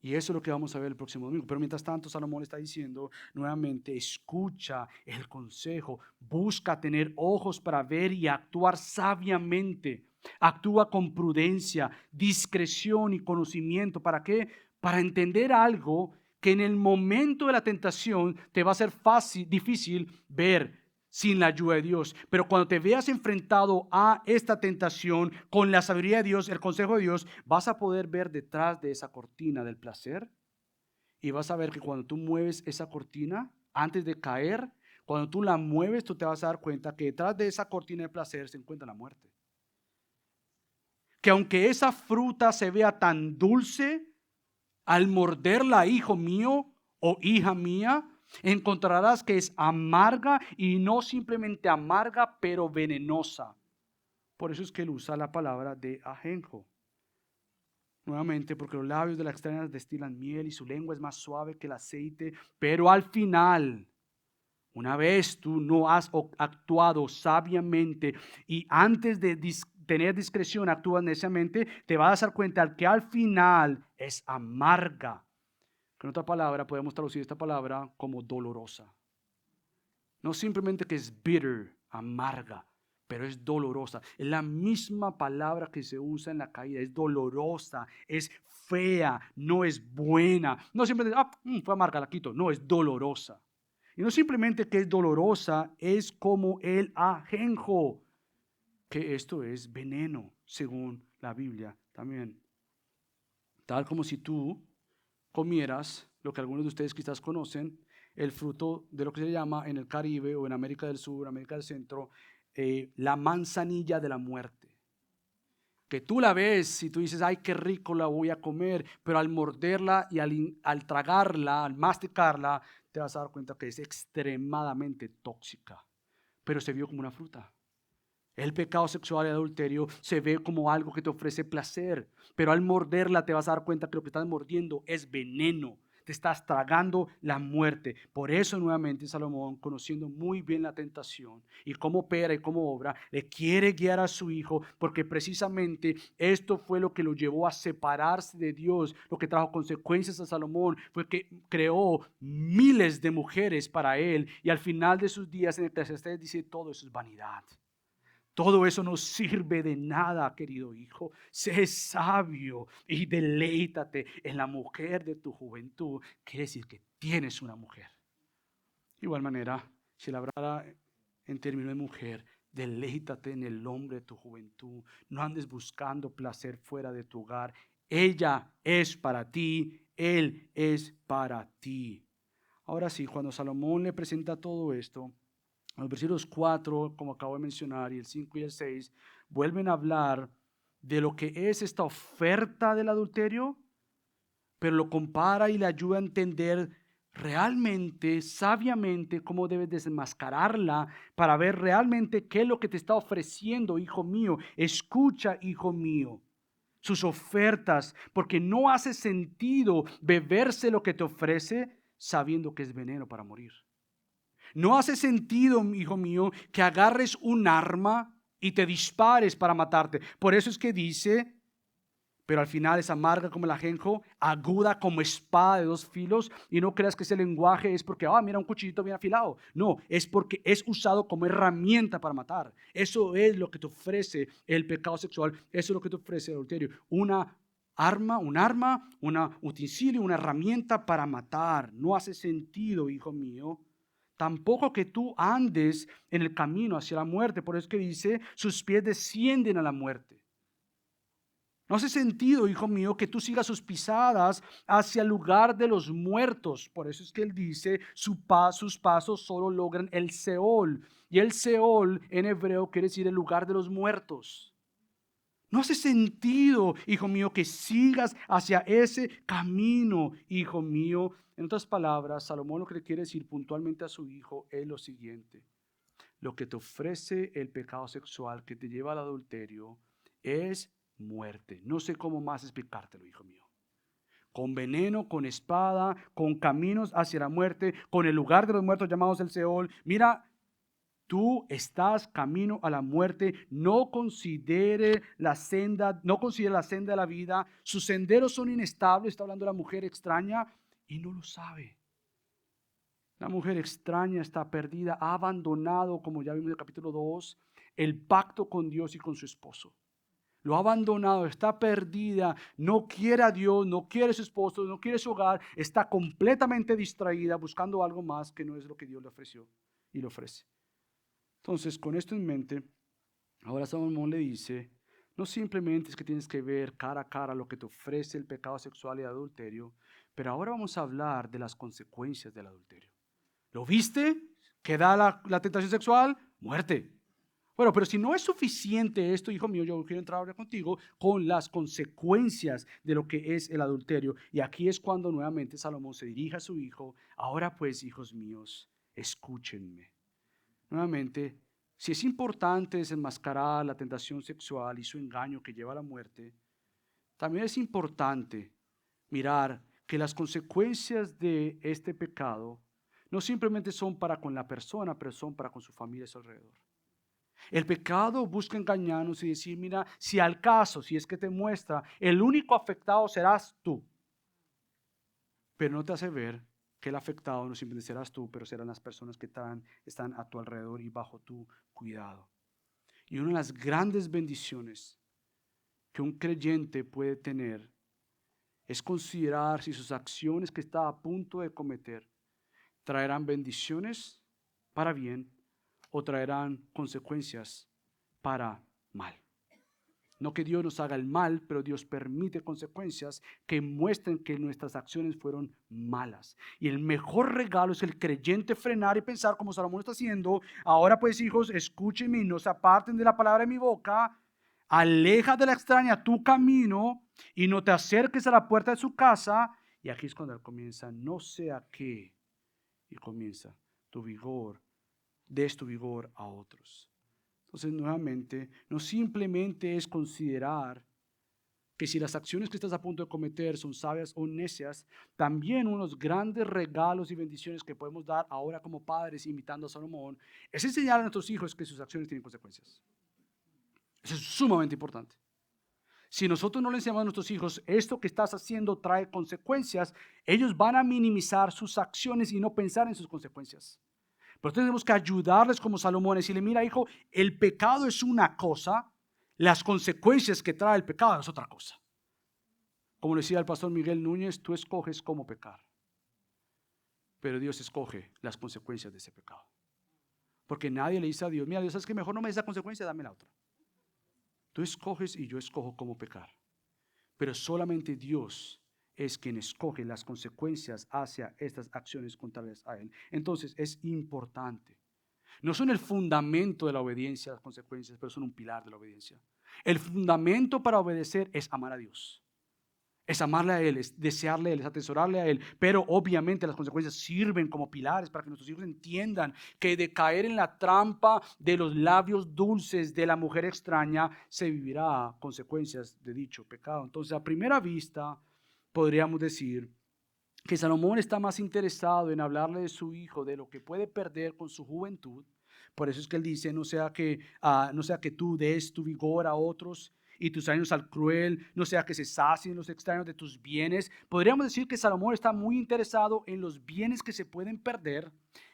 Y eso es lo que vamos a ver el próximo domingo. Pero mientras tanto, Salomón está diciendo nuevamente, escucha el consejo, busca tener ojos para ver y actuar sabiamente. Actúa con prudencia, discreción y conocimiento. ¿Para qué? Para entender algo que en el momento de la tentación te va a ser difícil ver sin la ayuda de Dios. Pero cuando te veas enfrentado a esta tentación con la sabiduría de Dios, el consejo de Dios, vas a poder ver detrás de esa cortina del placer y vas a ver que cuando tú mueves esa cortina, antes de caer, cuando tú la mueves, tú te vas a dar cuenta que detrás de esa cortina de placer se encuentra la muerte. Que aunque esa fruta se vea tan dulce, al morderla, hijo mío o hija mía, encontrarás que es amarga y no simplemente amarga, pero venenosa. Por eso es que él usa la palabra de ajenjo. Nuevamente, porque los labios de la extraña destilan miel y su lengua es más suave que el aceite, pero al final, una vez tú no has actuado sabiamente y antes de tener discreción actúas neciamente, te vas a dar cuenta que al final es amarga. En otra palabra, podemos traducir esta palabra como dolorosa. No simplemente que es bitter, amarga, pero es dolorosa. Es la misma palabra que se usa en la caída. Es dolorosa, es fea, no es buena. No simplemente, fue amarga, la quito. No, es dolorosa. Y no simplemente que es dolorosa, es como el ajenjo, que esto es veneno, según la Biblia también. Tal como si tú comieras lo que algunos de ustedes quizás conocen, el fruto de lo que se llama en el Caribe o en América del Sur, América del Centro, la manzanilla de la muerte. Que tú la ves y tú dices, ay, qué rico, la voy a comer, pero al morderla y al tragarla, al masticarla, te vas a dar cuenta que es extremadamente tóxica, pero se vio como una fruta. El pecado sexual y el adulterio se ve como algo que te ofrece placer, pero al morderla te vas a dar cuenta que lo que estás mordiendo es veneno. Te estás tragando la muerte. Por eso nuevamente Salomón, conociendo muy bien la tentación y cómo opera y cómo obra, le quiere guiar a su hijo porque precisamente esto fue lo que lo llevó a separarse de Dios. Lo que trajo consecuencias a Salomón fue que creó miles de mujeres para él y al final de sus días en el Eclesiastés dice todo eso es vanidad. Todo eso no sirve de nada, querido hijo. Sé sabio y deleítate en la mujer de tu juventud. Quiere decir que tienes una mujer. De igual manera, si la hablara en términos de mujer, deleítate en el hombre de tu juventud. No andes buscando placer fuera de tu hogar. Ella es para ti, él es para ti. Ahora sí, cuando Salomón le presenta todo esto, los versículos 4, como acabo de mencionar, y el 5 y el 6, vuelven a hablar de lo que es esta oferta del adulterio, pero lo compara y le ayuda a entender realmente, sabiamente, cómo debes desenmascararla para ver realmente qué es lo que te está ofreciendo, hijo mío. Escucha, hijo mío, sus ofertas, porque no hace sentido beberse lo que te ofrece sabiendo que es veneno para morir. No hace sentido, hijo mío, que agarres un arma y te dispares para matarte. Por eso es que dice, pero al final es amarga como el ajenjo, aguda como espada de dos filos. Y no creas que ese lenguaje es porque, mira un cuchillito bien afilado. No, es porque es usado como herramienta para matar. Eso es lo que te ofrece el pecado sexual. Eso es lo que te ofrece el adulterio. Un utensilio, una herramienta para matar. No hace sentido, hijo mío. Tampoco que tú andes en el camino hacia la muerte. Por eso es que dice, sus pies descienden a la muerte. No hace sentido, hijo mío, que tú sigas sus pisadas hacia el lugar de los muertos. Por eso es que él dice, sus pasos solo logran el Seol. Y el Seol en hebreo quiere decir el lugar de los muertos. No hace sentido, hijo mío, que sigas hacia ese camino, hijo mío. En otras palabras, Salomón lo que le quiere decir puntualmente a su hijo es lo siguiente. Lo que te ofrece el pecado sexual que te lleva al adulterio es muerte. No sé cómo más explicártelo, hijo mío. Con veneno, con espada, con caminos hacia la muerte, con el lugar de los muertos llamados el Seol. Mira, tú estás camino a la muerte. No considere la senda de la vida. Sus senderos son inestables. Está hablando de la mujer extraña y no lo sabe. La mujer extraña está perdida, ha abandonado, como ya vimos en el capítulo 2, el pacto con Dios y con su esposo. Lo ha abandonado, está perdida, no quiere a Dios, no quiere a su esposo, no quiere su hogar, está completamente distraída buscando algo más que no es lo que Dios le ofreció y le ofrece. Entonces, con esto en mente, ahora Salomón le dice, no simplemente es que tienes que ver cara a cara lo que te ofrece el pecado sexual y el adulterio, pero ahora vamos a hablar de las consecuencias del adulterio. ¿Lo viste? ¿Qué da la tentación sexual? Muerte. Bueno, pero si no es suficiente esto, hijo mío, yo quiero entrar ahora contigo con las consecuencias de lo que es el adulterio. Y aquí es cuando nuevamente Salomón se dirige a su hijo. Ahora pues, hijos míos, escúchenme. Nuevamente, si es importante desenmascarar la tentación sexual y su engaño que lleva a la muerte, también es importante mirar que las consecuencias de este pecado no simplemente son para con la persona, pero son para con su familia a su alrededor. El pecado busca engañarnos y decir, mira, si al caso, si es que te muestra, el único afectado serás tú. Pero no te hace ver que el afectado no simplemente serás tú, pero serán las personas que están a tu alrededor y bajo tu cuidado. Y una de las grandes bendiciones que un creyente puede tener es considerar si sus acciones que está a punto de cometer traerán bendiciones para bien o traerán consecuencias para mal. No que Dios nos haga el mal, pero Dios permite consecuencias que muestren que nuestras acciones fueron malas. Y el mejor regalo es el creyente frenar y pensar como Salomón está haciendo. Ahora pues, hijos, escúchenme y no se aparten de la palabra de mi boca. Aleja de la extraña tu camino y no te acerques a la puerta de su casa. Y aquí es cuando él comienza, no sea que, y comienza tu vigor, des tu vigor a otros. Entonces, nuevamente, no simplemente es considerar que si las acciones que estás a punto de cometer son sabias o necias, también unos grandes regalos y bendiciones que podemos dar ahora como padres, imitando a Salomón, es enseñar a nuestros hijos que sus acciones tienen consecuencias. Eso es sumamente importante. Si nosotros no le enseñamos a nuestros hijos, esto que estás haciendo trae consecuencias, ellos van a minimizar sus acciones y no pensar en sus consecuencias. Pero tenemos que ayudarles como Salomón y decirle, mira hijo, el pecado es una cosa, las consecuencias que trae el pecado es otra cosa. Como decía el pastor Miguel Núñez, tú escoges cómo pecar, pero Dios escoge las consecuencias de ese pecado. Porque nadie le dice a Dios, mira Dios, ¿sabes qué? Mejor no me des la consecuencia, dame la otra. Tú escoges y yo escojo cómo pecar. Pero solamente Dios es quien escoge las consecuencias hacia estas acciones contrarias a Él. Entonces es importante. No son el fundamento de la obediencia las consecuencias, pero son un pilar de la obediencia. El fundamento para obedecer es amar a Dios. Es amarle a Él, es desearle a Él, es atesorarle a Él. Pero obviamente las consecuencias sirven como pilares para que nuestros hijos entiendan que de caer en la trampa de los labios dulces de la mujer extraña se vivirá consecuencias de dicho pecado. Entonces, a primera vista, podríamos decir que Salomón está más interesado en hablarle de su hijo, de lo que puede perder con su juventud. Por eso es que él dice, no sea que tú des tu vigor a otros y tus años al cruel, no sea que se sacien los extraños de tus bienes. Podríamos decir que Salomón está muy interesado en los bienes que se pueden perder,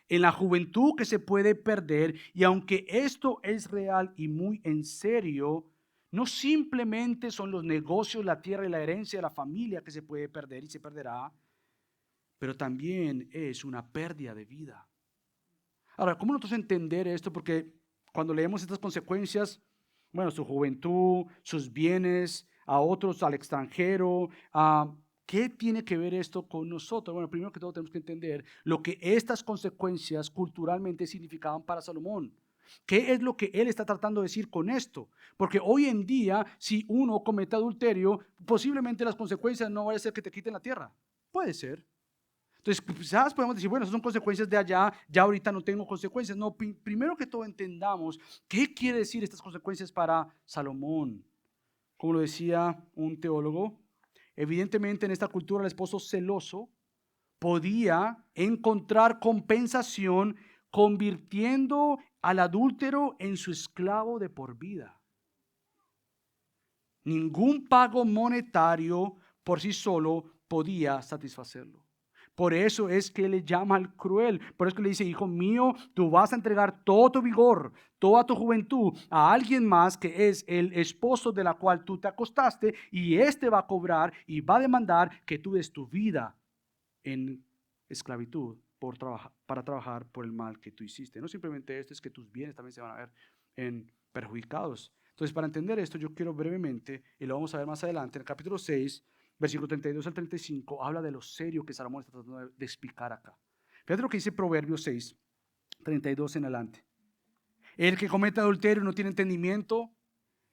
en la juventud que se puede perder, y aunque esto es real y muy en serio, no simplemente son los negocios, la tierra y la herencia de la familia que se puede perder y se perderá, pero también es una pérdida de vida. Ahora, ¿cómo nosotros entender esto? Porque cuando leemos estas consecuencias, bueno, su juventud, sus bienes, a otros al extranjero. ¿Qué tiene que ver esto con nosotros? Bueno, primero que todo tenemos que entender lo que estas consecuencias culturalmente significaban para Salomón. ¿Qué es lo que él está tratando de decir con esto? Porque hoy en día, si uno comete adulterio, posiblemente las consecuencias no van a ser que te quiten la tierra. Puede ser. Entonces, quizás podemos decir, bueno, esas son consecuencias de allá, ya ahorita no tengo consecuencias. No, primero que todo entendamos qué quiere decir estas consecuencias para Salomón. Como lo decía un teólogo, evidentemente en esta cultura el esposo celoso podía encontrar compensación convirtiendo al adúltero en su esclavo de por vida. Ningún pago monetario por sí solo podía satisfacerlo. Por eso es que le llama al cruel. Por eso que le dice, hijo mío, tú vas a entregar todo tu vigor, toda tu juventud a alguien más que es el esposo de la cual tú te acostaste, y éste va a cobrar y va a demandar que tú des tu vida en esclavitud para trabajar por el mal que tú hiciste. No simplemente esto, es que tus bienes también se van a ver perjudicados. Entonces, para entender esto, yo quiero brevemente, y lo vamos a ver más adelante, en el capítulo 6, versículo 32 al 35, habla de lo serio que Salomón está tratando de explicar acá. Fíjate lo que dice Proverbios 6, 32 en adelante. El que comete adulterio no tiene entendimiento,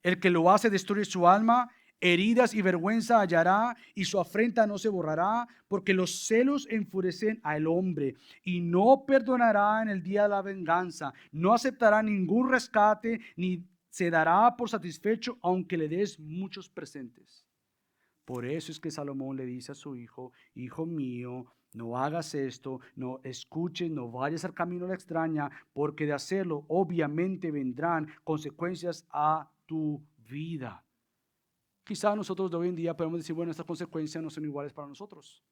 el que lo hace destruye su alma, heridas y vergüenza hallará y su afrenta no se borrará, porque los celos enfurecen al hombre y no perdonará en el día de la venganza, no aceptará ningún rescate ni se dará por satisfecho aunque le des muchos presentes. Por eso es que Salomón le dice a su hijo, hijo mío, no hagas esto, no escuches, no vayas al camino de la extraña, porque de hacerlo obviamente vendrán consecuencias a tu vida. Quizá nosotros de hoy en día podemos decir, bueno, estas consecuencias no son iguales para nosotros.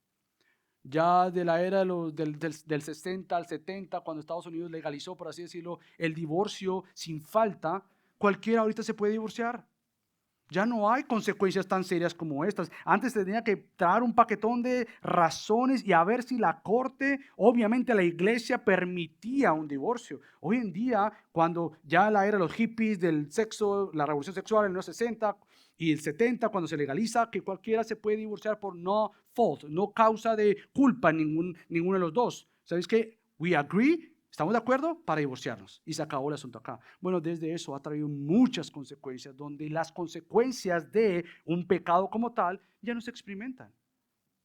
Ya de la era del 60 al 70, cuando Estados Unidos legalizó, por así decirlo, el divorcio sin falta, cualquiera ahorita se puede divorciar. Ya no hay consecuencias tan serias como estas. Antes tenía que traer un paquetón de razones y a ver si la corte, obviamente la iglesia permitía un divorcio. Hoy en día, cuando ya la era de los hippies, del sexo, la revolución sexual en los 60 y el 70, cuando se legaliza que cualquiera se puede divorciar por no fault, no causa de culpa ninguno de los dos. ¿Sabéis qué? We agree. ¿Estamos de acuerdo? Para divorciarnos. Y se acabó el asunto acá. Bueno, desde eso ha traído muchas consecuencias, donde las consecuencias de un pecado como tal ya no se experimentan.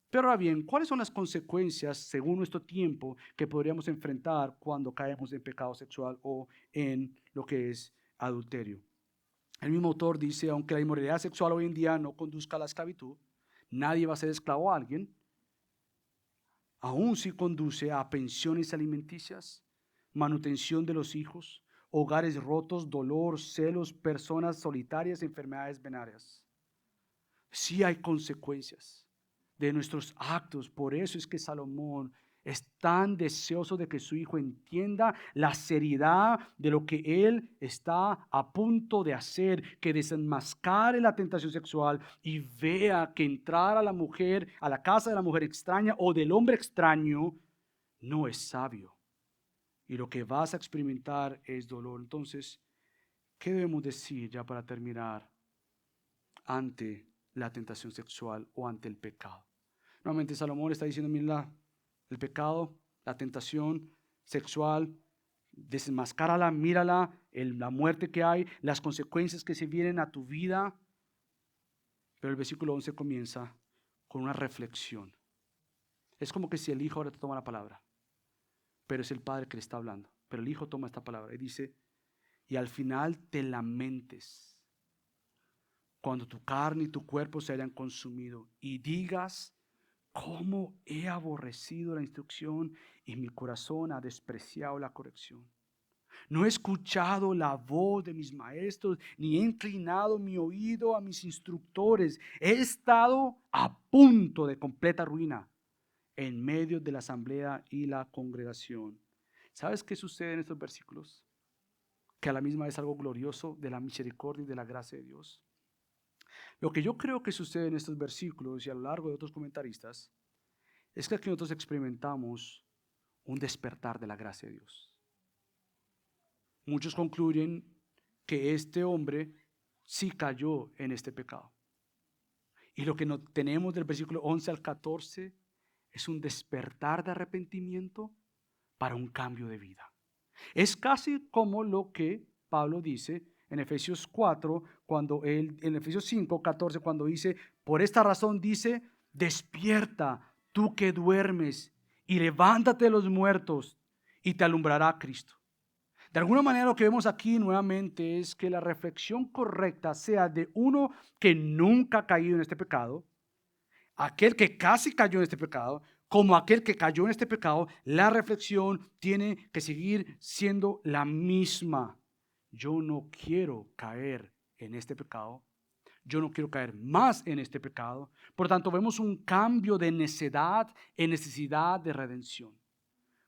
Pero ahora bien, ¿cuáles son las consecuencias, según nuestro tiempo, que podríamos enfrentar cuando caemos en pecado sexual o en lo que es adulterio? El mismo autor dice, aunque la inmoralidad sexual hoy en día no conduzca a la esclavitud, nadie va a ser esclavo a alguien, aún si conduce a pensiones alimenticias, manutención de los hijos, hogares rotos, dolor, celos, personas solitarias, enfermedades venéreas. Sí hay consecuencias de nuestros actos. Por eso es que Salomón es tan deseoso de que su hijo entienda la seriedad de lo que él está a punto de hacer, que desenmascare la tentación sexual y vea que entrar a la mujer, a la casa de la mujer extraña o del hombre extraño, no es sabio. Y lo que vas a experimentar es dolor. Entonces, ¿qué debemos decir ya para terminar ante la tentación sexual o ante el pecado? Nuevamente Salomón está diciendo, mira, el pecado, la tentación sexual, desenmascárala, mírala, la muerte que hay, las consecuencias que se vienen a tu vida. Pero el versículo 11 comienza con una reflexión. Es como que si el hijo ahora te toma la palabra, pero es el padre que le está hablando. Pero el hijo toma esta palabra y dice, y al final te lamentes cuando tu carne y tu cuerpo se hayan consumido y digas, cómo he aborrecido la instrucción y mi corazón ha despreciado la corrección. No he escuchado la voz de mis maestros, ni he inclinado mi oído a mis instructores. He estado a punto de completa ruina en medio de la asamblea y la congregación. ¿Sabes qué sucede en estos versículos? Que a la misma vez es algo glorioso de la misericordia y de la gracia de Dios. Lo que yo creo que sucede en estos versículos y a lo largo de otros comentaristas es que aquí nosotros experimentamos un despertar de la gracia de Dios. Muchos concluyen que este hombre sí cayó en este pecado. Y lo que tenemos del versículo 11 al 14 es un despertar de arrepentimiento para un cambio de vida. Es casi como lo que Pablo dice en Efesios 4, en Efesios 5, 14, cuando dice, por esta razón dice, despierta tú que duermes y levántate de los muertos y te alumbrará Cristo. De alguna manera lo que vemos aquí nuevamente es que la reflexión correcta sea de uno que nunca ha caído en este pecado, aquel que casi cayó en este pecado, como aquel que cayó en este pecado. La reflexión tiene que seguir siendo la misma. Yo no quiero caer en este pecado. Yo no quiero caer más en este pecado. Por tanto, vemos un cambio de necedad en necesidad de redención.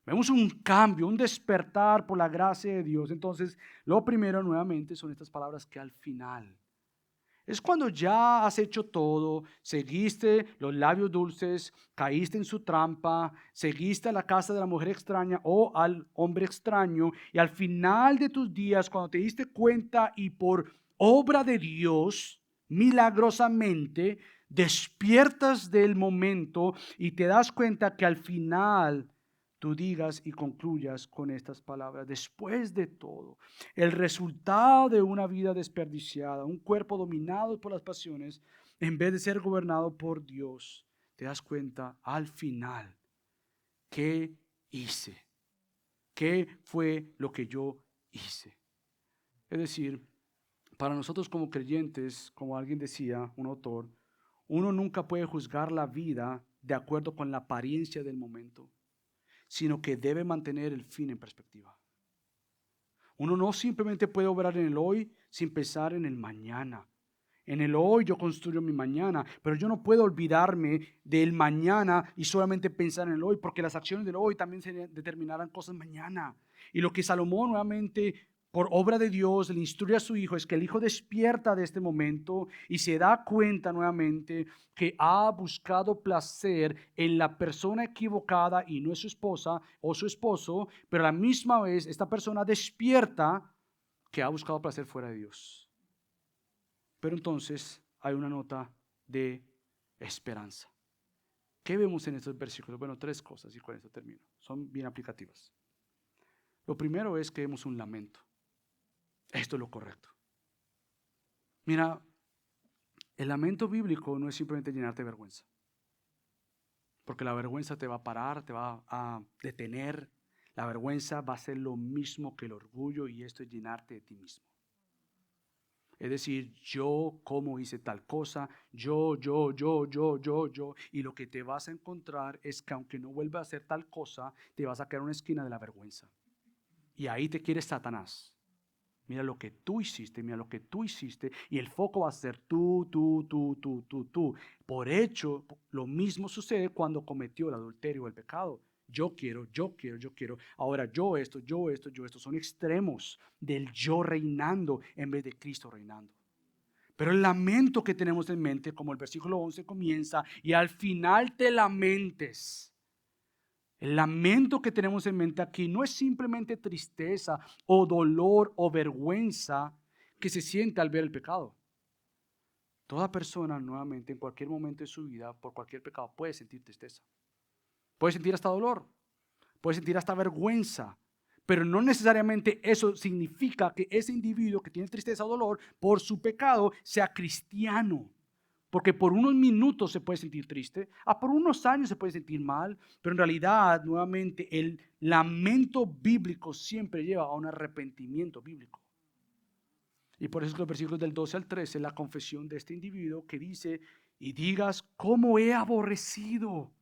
Vemos un cambio, un despertar por la gracia de Dios. Entonces, lo primero nuevamente son estas palabras que al final es cuando ya has hecho todo, seguiste los labios dulces, caíste en su trampa, seguiste a la casa de la mujer extraña o al hombre extraño, y al final de tus días, cuando te diste cuenta y por obra de Dios, milagrosamente, despiertas del momento y te das cuenta que al final tú digas y concluyas con estas palabras: después de todo, el resultado de una vida desperdiciada, un cuerpo dominado por las pasiones, en vez de ser gobernado por Dios, te das cuenta al final, ¿qué hice? ¿Qué fue lo que yo hice? Es decir, para nosotros como creyentes, como alguien decía, un autor, uno nunca puede juzgar la vida de acuerdo con la apariencia del momento, sino que debe mantener el fin en perspectiva. Uno no simplemente puede obrar en el hoy sin pensar en el mañana. En el hoy yo construyo mi mañana, pero yo no puedo olvidarme del mañana y solamente pensar en el hoy, porque las acciones del hoy también se determinarán cosas mañana. Y lo que Salomón nuevamente, por obra de Dios, le instruye a su hijo es que el hijo despierta de este momento y se da cuenta nuevamente que ha buscado placer en la persona equivocada y no es su esposa o su esposo, pero a la misma vez esta persona despierta que ha buscado placer fuera de Dios. Pero entonces hay una nota de esperanza. ¿Qué vemos en estos versículos? Bueno, tres cosas y con esto termino. Son bien aplicativas. Lo primero es que vemos un lamento. Esto es lo correcto. Mira, el lamento bíblico no es simplemente llenarte de vergüenza. Porque la vergüenza te va a parar, te va a detener. La vergüenza va a ser lo mismo que el orgullo, y esto es llenarte de ti mismo. Es decir, yo cómo hice tal cosa, yo. Y lo que te vas a encontrar es que aunque no vuelva a hacer tal cosa, te vas a quedar en una esquina de la vergüenza. Y ahí te quiere Satanás. Mira lo que tú hiciste, mira lo que tú hiciste. Y el foco va a ser tú. Por hecho, lo mismo sucede cuando cometió el adulterio o el pecado. Yo quiero. Ahora yo esto. Son extremos del yo reinando en vez de Cristo reinando. Pero el lamento que tenemos en mente, como el versículo 11 comienza, y al final te lamentes. El lamento que tenemos en mente aquí no es simplemente tristeza o dolor o vergüenza que se siente al ver el pecado. Toda persona, nuevamente, en cualquier momento de su vida, por cualquier pecado, puede sentir tristeza. Puede sentir hasta dolor. Puede sentir hasta vergüenza. Pero no necesariamente eso significa que ese individuo que tiene tristeza o dolor por su pecado sea cristiano. Porque por unos minutos se puede sentir triste, por unos años se puede sentir mal, pero en realidad, nuevamente, el lamento bíblico siempre lleva a un arrepentimiento bíblico. Y por eso es los versículos del 12 al 13, la confesión de este individuo que dice: y digas, cómo he aborrecido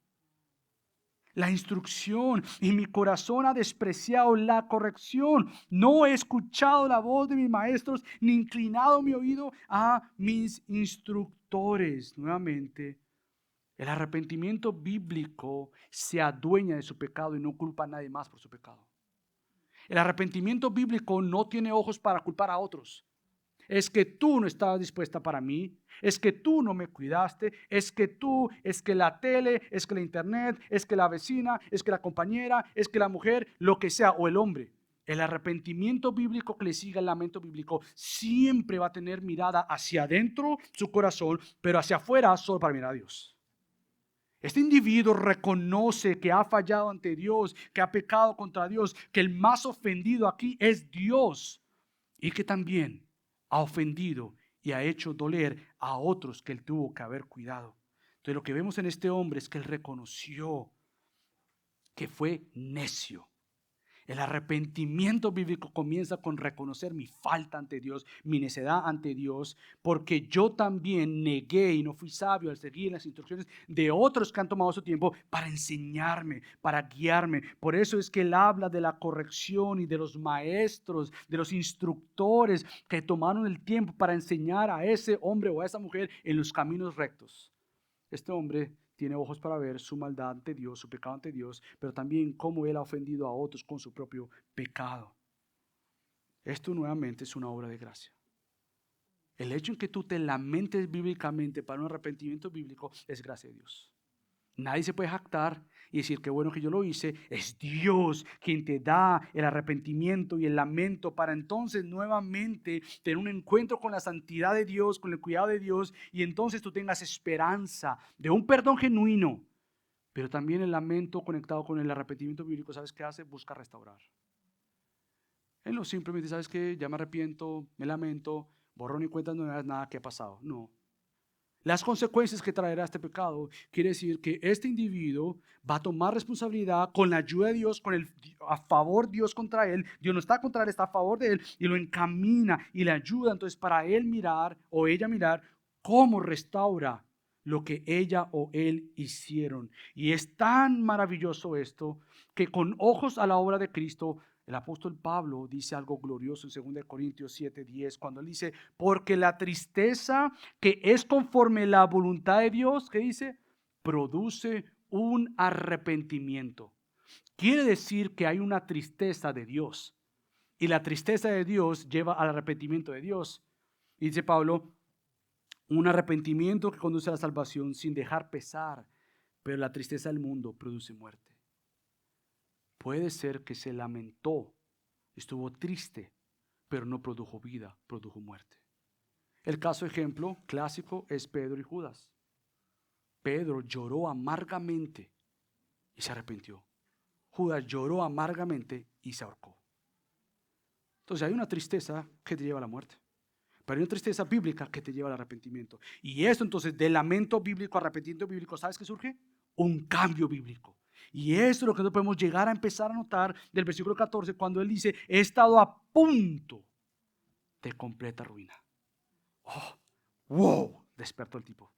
la instrucción, y mi corazón ha despreciado la corrección. No he escuchado la voz de mis maestros, ni inclinado mi oído a mis instructores. Nuevamente, el arrepentimiento bíblico se adueña de su pecado y no culpa a nadie más por su pecado. El arrepentimiento bíblico no tiene ojos para culpar a otros. Es que tú no estabas dispuesta para mí, es que tú no me cuidaste, es que la tele, es que la internet, es que la vecina, es que la compañera, es que la mujer, lo que sea, o el hombre. El arrepentimiento bíblico que le sigue al lamento bíblico siempre va a tener mirada hacia adentro, su corazón, pero hacia afuera solo para mirar a Dios. Este individuo reconoce que ha fallado ante Dios, que ha pecado contra Dios, que el más ofendido aquí es Dios y que también ha ofendido y ha hecho doler a otros que él tuvo que haber cuidado. Entonces lo que vemos en este hombre es que él reconoció que fue necio. El arrepentimiento bíblico comienza con reconocer mi falta ante Dios, mi necedad ante Dios, porque yo también negué y no fui sabio al seguir las instrucciones de otros que han tomado su tiempo para enseñarme, para guiarme. Por eso es que él habla de la corrección y de los maestros, de los instructores que tomaron el tiempo para enseñar a ese hombre o a esa mujer en los caminos rectos. Este hombre tiene ojos para ver su maldad ante Dios, su pecado ante Dios, pero también cómo él ha ofendido a otros con su propio pecado. Esto nuevamente es una obra de gracia. El hecho en que tú te lamentes bíblicamente para un arrepentimiento bíblico es gracia de Dios. Nadie se puede jactar y decir que bueno que yo lo hice. Es Dios quien te da el arrepentimiento y el lamento para entonces nuevamente tener un encuentro con la santidad de Dios, con el cuidado de Dios, y entonces tú tengas esperanza de un perdón genuino. Pero también el lamento conectado con el arrepentimiento bíblico, ¿sabes qué hace? Busca restaurar. Él no simplemente, ¿sabes qué? Ya me arrepiento, me lamento, borrón y cuentas nuevas, nada que ha pasado. No. Las consecuencias que traerá este pecado quiere decir que este individuo va a tomar responsabilidad con la ayuda de Dios, a favor de Dios contra él. Dios no está contra él, está a favor de él y lo encamina y le ayuda. Entonces para él mirar o ella mirar cómo restaura lo que ella o él hicieron. Y es tan maravilloso esto que con ojos a la obra de Cristo, el apóstol Pablo dice algo glorioso en 2 Corintios 7:10, cuando él dice, porque la tristeza que es conforme la voluntad de Dios, ¿qué dice? Produce un arrepentimiento. Quiere decir que hay una tristeza de Dios. Y la tristeza de Dios lleva al arrepentimiento de Dios. Y dice Pablo, un arrepentimiento que conduce a la salvación sin dejar pesar, pero la tristeza del mundo produce muerte. Puede ser que se lamentó, estuvo triste, pero no produjo vida, produjo muerte. El caso ejemplo clásico es Pedro y Judas. Pedro lloró amargamente y se arrepintió. Judas lloró amargamente y se ahorcó. Entonces hay una tristeza que te lleva a la muerte, pero hay una tristeza bíblica que te lleva al arrepentimiento. Y esto entonces, de lamento bíblico a arrepentimiento bíblico, ¿sabes qué surge? Un cambio bíblico. Y eso es lo que nosotros podemos llegar a empezar a notar del versículo 14, cuando él dice, he estado a punto de completa ruina. Oh, wow, despertó el tipo.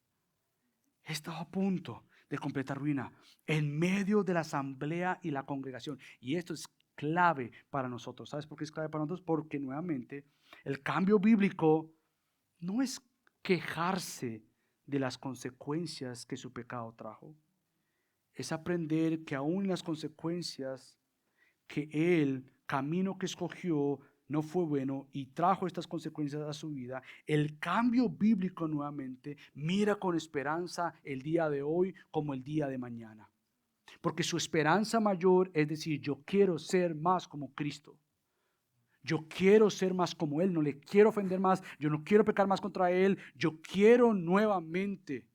He estado a punto de completa ruina en medio de la asamblea y la congregación. Y esto es clave para nosotros. ¿Sabes por qué es clave para nosotros? Porque nuevamente el cambio bíblico no es quejarse de las consecuencias que su pecado trajo. Es aprender que aún en las consecuencias que el camino que escogió no fue bueno y trajo estas consecuencias a su vida, el cambio bíblico nuevamente mira con esperanza el día de hoy como el día de mañana. Porque su esperanza mayor es decir, yo quiero ser más como Cristo. Yo quiero ser más como Él, no le quiero ofender más, yo no quiero pecar más contra Él, yo quiero nuevamente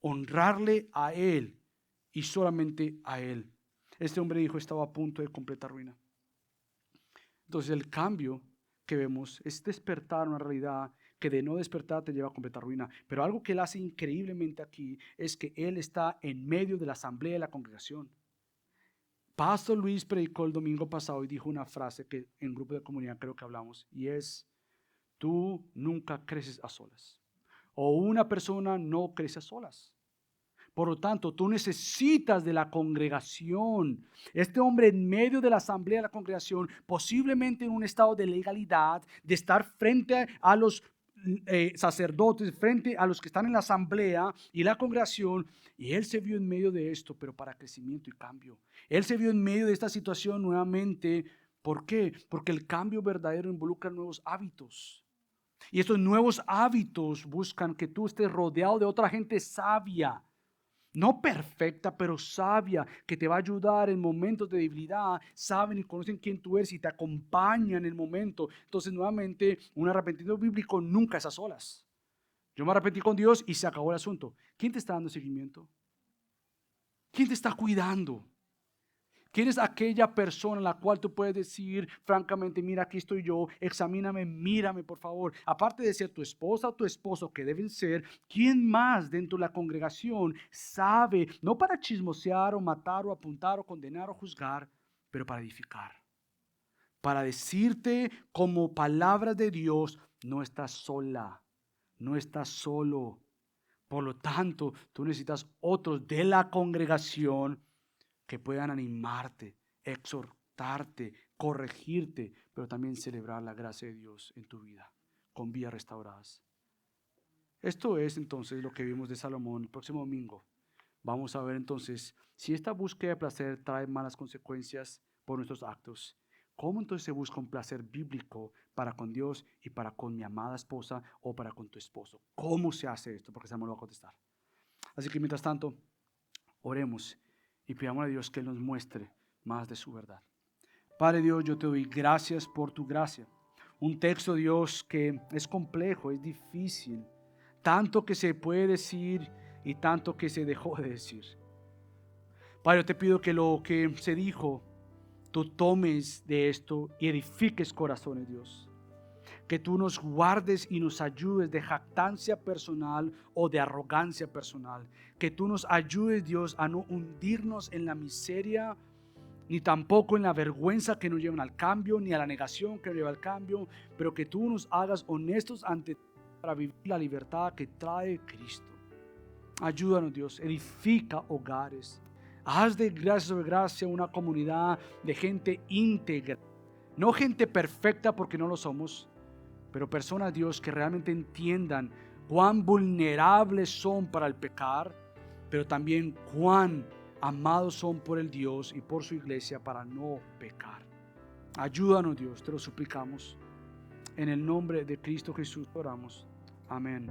honrarle a Él y solamente a Él. Este hombre dijo, estaba a punto de completa ruina. Entonces el cambio que vemos es despertar una realidad que de no despertar te lleva a completa ruina. Pero algo que él hace increíblemente aquí es que él está en medio de la asamblea de la congregación. Pastor Luis predicó el domingo pasado y dijo una frase que en grupo de comunidad creo que hablamos, y es, tú nunca creces a solas. O una persona no crece a solas. Por lo tanto, tú necesitas de la congregación. Este hombre en medio de la asamblea de la congregación, posiblemente en un estado de legalidad, de estar frente a los sacerdotes, frente a los que están en la asamblea y la congregación, y él se vio en medio de esto, pero para crecimiento y cambio. Él se vio en medio de esta situación nuevamente. ¿Por qué? Porque el cambio verdadero involucra nuevos hábitos. Y estos nuevos hábitos buscan que tú estés rodeado de otra gente sabia, No perfecta, pero sabia, que te va a ayudar en momentos de debilidad. Saben y conocen quién tú eres y te acompañan en el momento. Entonces, nuevamente, un arrepentimiento bíblico nunca es a solas. Yo me arrepentí con Dios y se acabó el asunto. ¿Quién te está dando seguimiento? ¿Quién te está cuidando? ¿Quién es aquella persona a la cual tú puedes decir francamente, mira, aquí estoy yo, examíname, mírame por favor? Aparte de ser tu esposa o tu esposo que deben ser, ¿quién más dentro de la congregación sabe, no para chismosear o matar o apuntar o condenar o juzgar, pero para edificar? Para decirte como palabras de Dios, no estás sola, no estás solo. Por lo tanto, tú necesitas otros de la congregación que puedan animarte, exhortarte, corregirte, pero también celebrar la gracia de Dios en tu vida, con vidas restauradas. Esto es entonces lo que vimos de Salomón. El próximo domingo vamos a ver entonces si esta búsqueda de placer trae malas consecuencias por nuestros actos. ¿Cómo entonces se busca un placer bíblico para con Dios y para con mi amada esposa o para con tu esposo? ¿Cómo se hace esto? Porque Samuel lo va a contestar. Así que mientras tanto, oremos y pidamos a Dios que Él nos muestre más de su verdad. Padre Dios, yo te doy gracias por tu gracia. Un texto, Dios, que es complejo, es difícil. Tanto que se puede decir y tanto que se dejó de decir. Padre, yo te pido que lo que se dijo, tú tomes de esto y edifiques corazones, Dios. Que tú nos guardes y nos ayudes de jactancia personal o de arrogancia personal. Que tú nos ayudes, Dios, a no hundirnos en la miseria, ni tampoco en la vergüenza que nos llevan al cambio, ni a la negación que nos lleva al cambio, pero que tú nos hagas honestos ante ti para vivir la libertad que trae Cristo. Ayúdanos, Dios, edifica hogares. Haz de gracia sobre gracia una comunidad de gente íntegra. No gente perfecta porque no lo somos, pero personas, Dios, que realmente entiendan cuán vulnerables son para el pecar, pero también cuán amados son por el Dios y por su iglesia para no pecar. Ayúdanos, Dios, te lo suplicamos. En el nombre de Cristo Jesús oramos. Amén.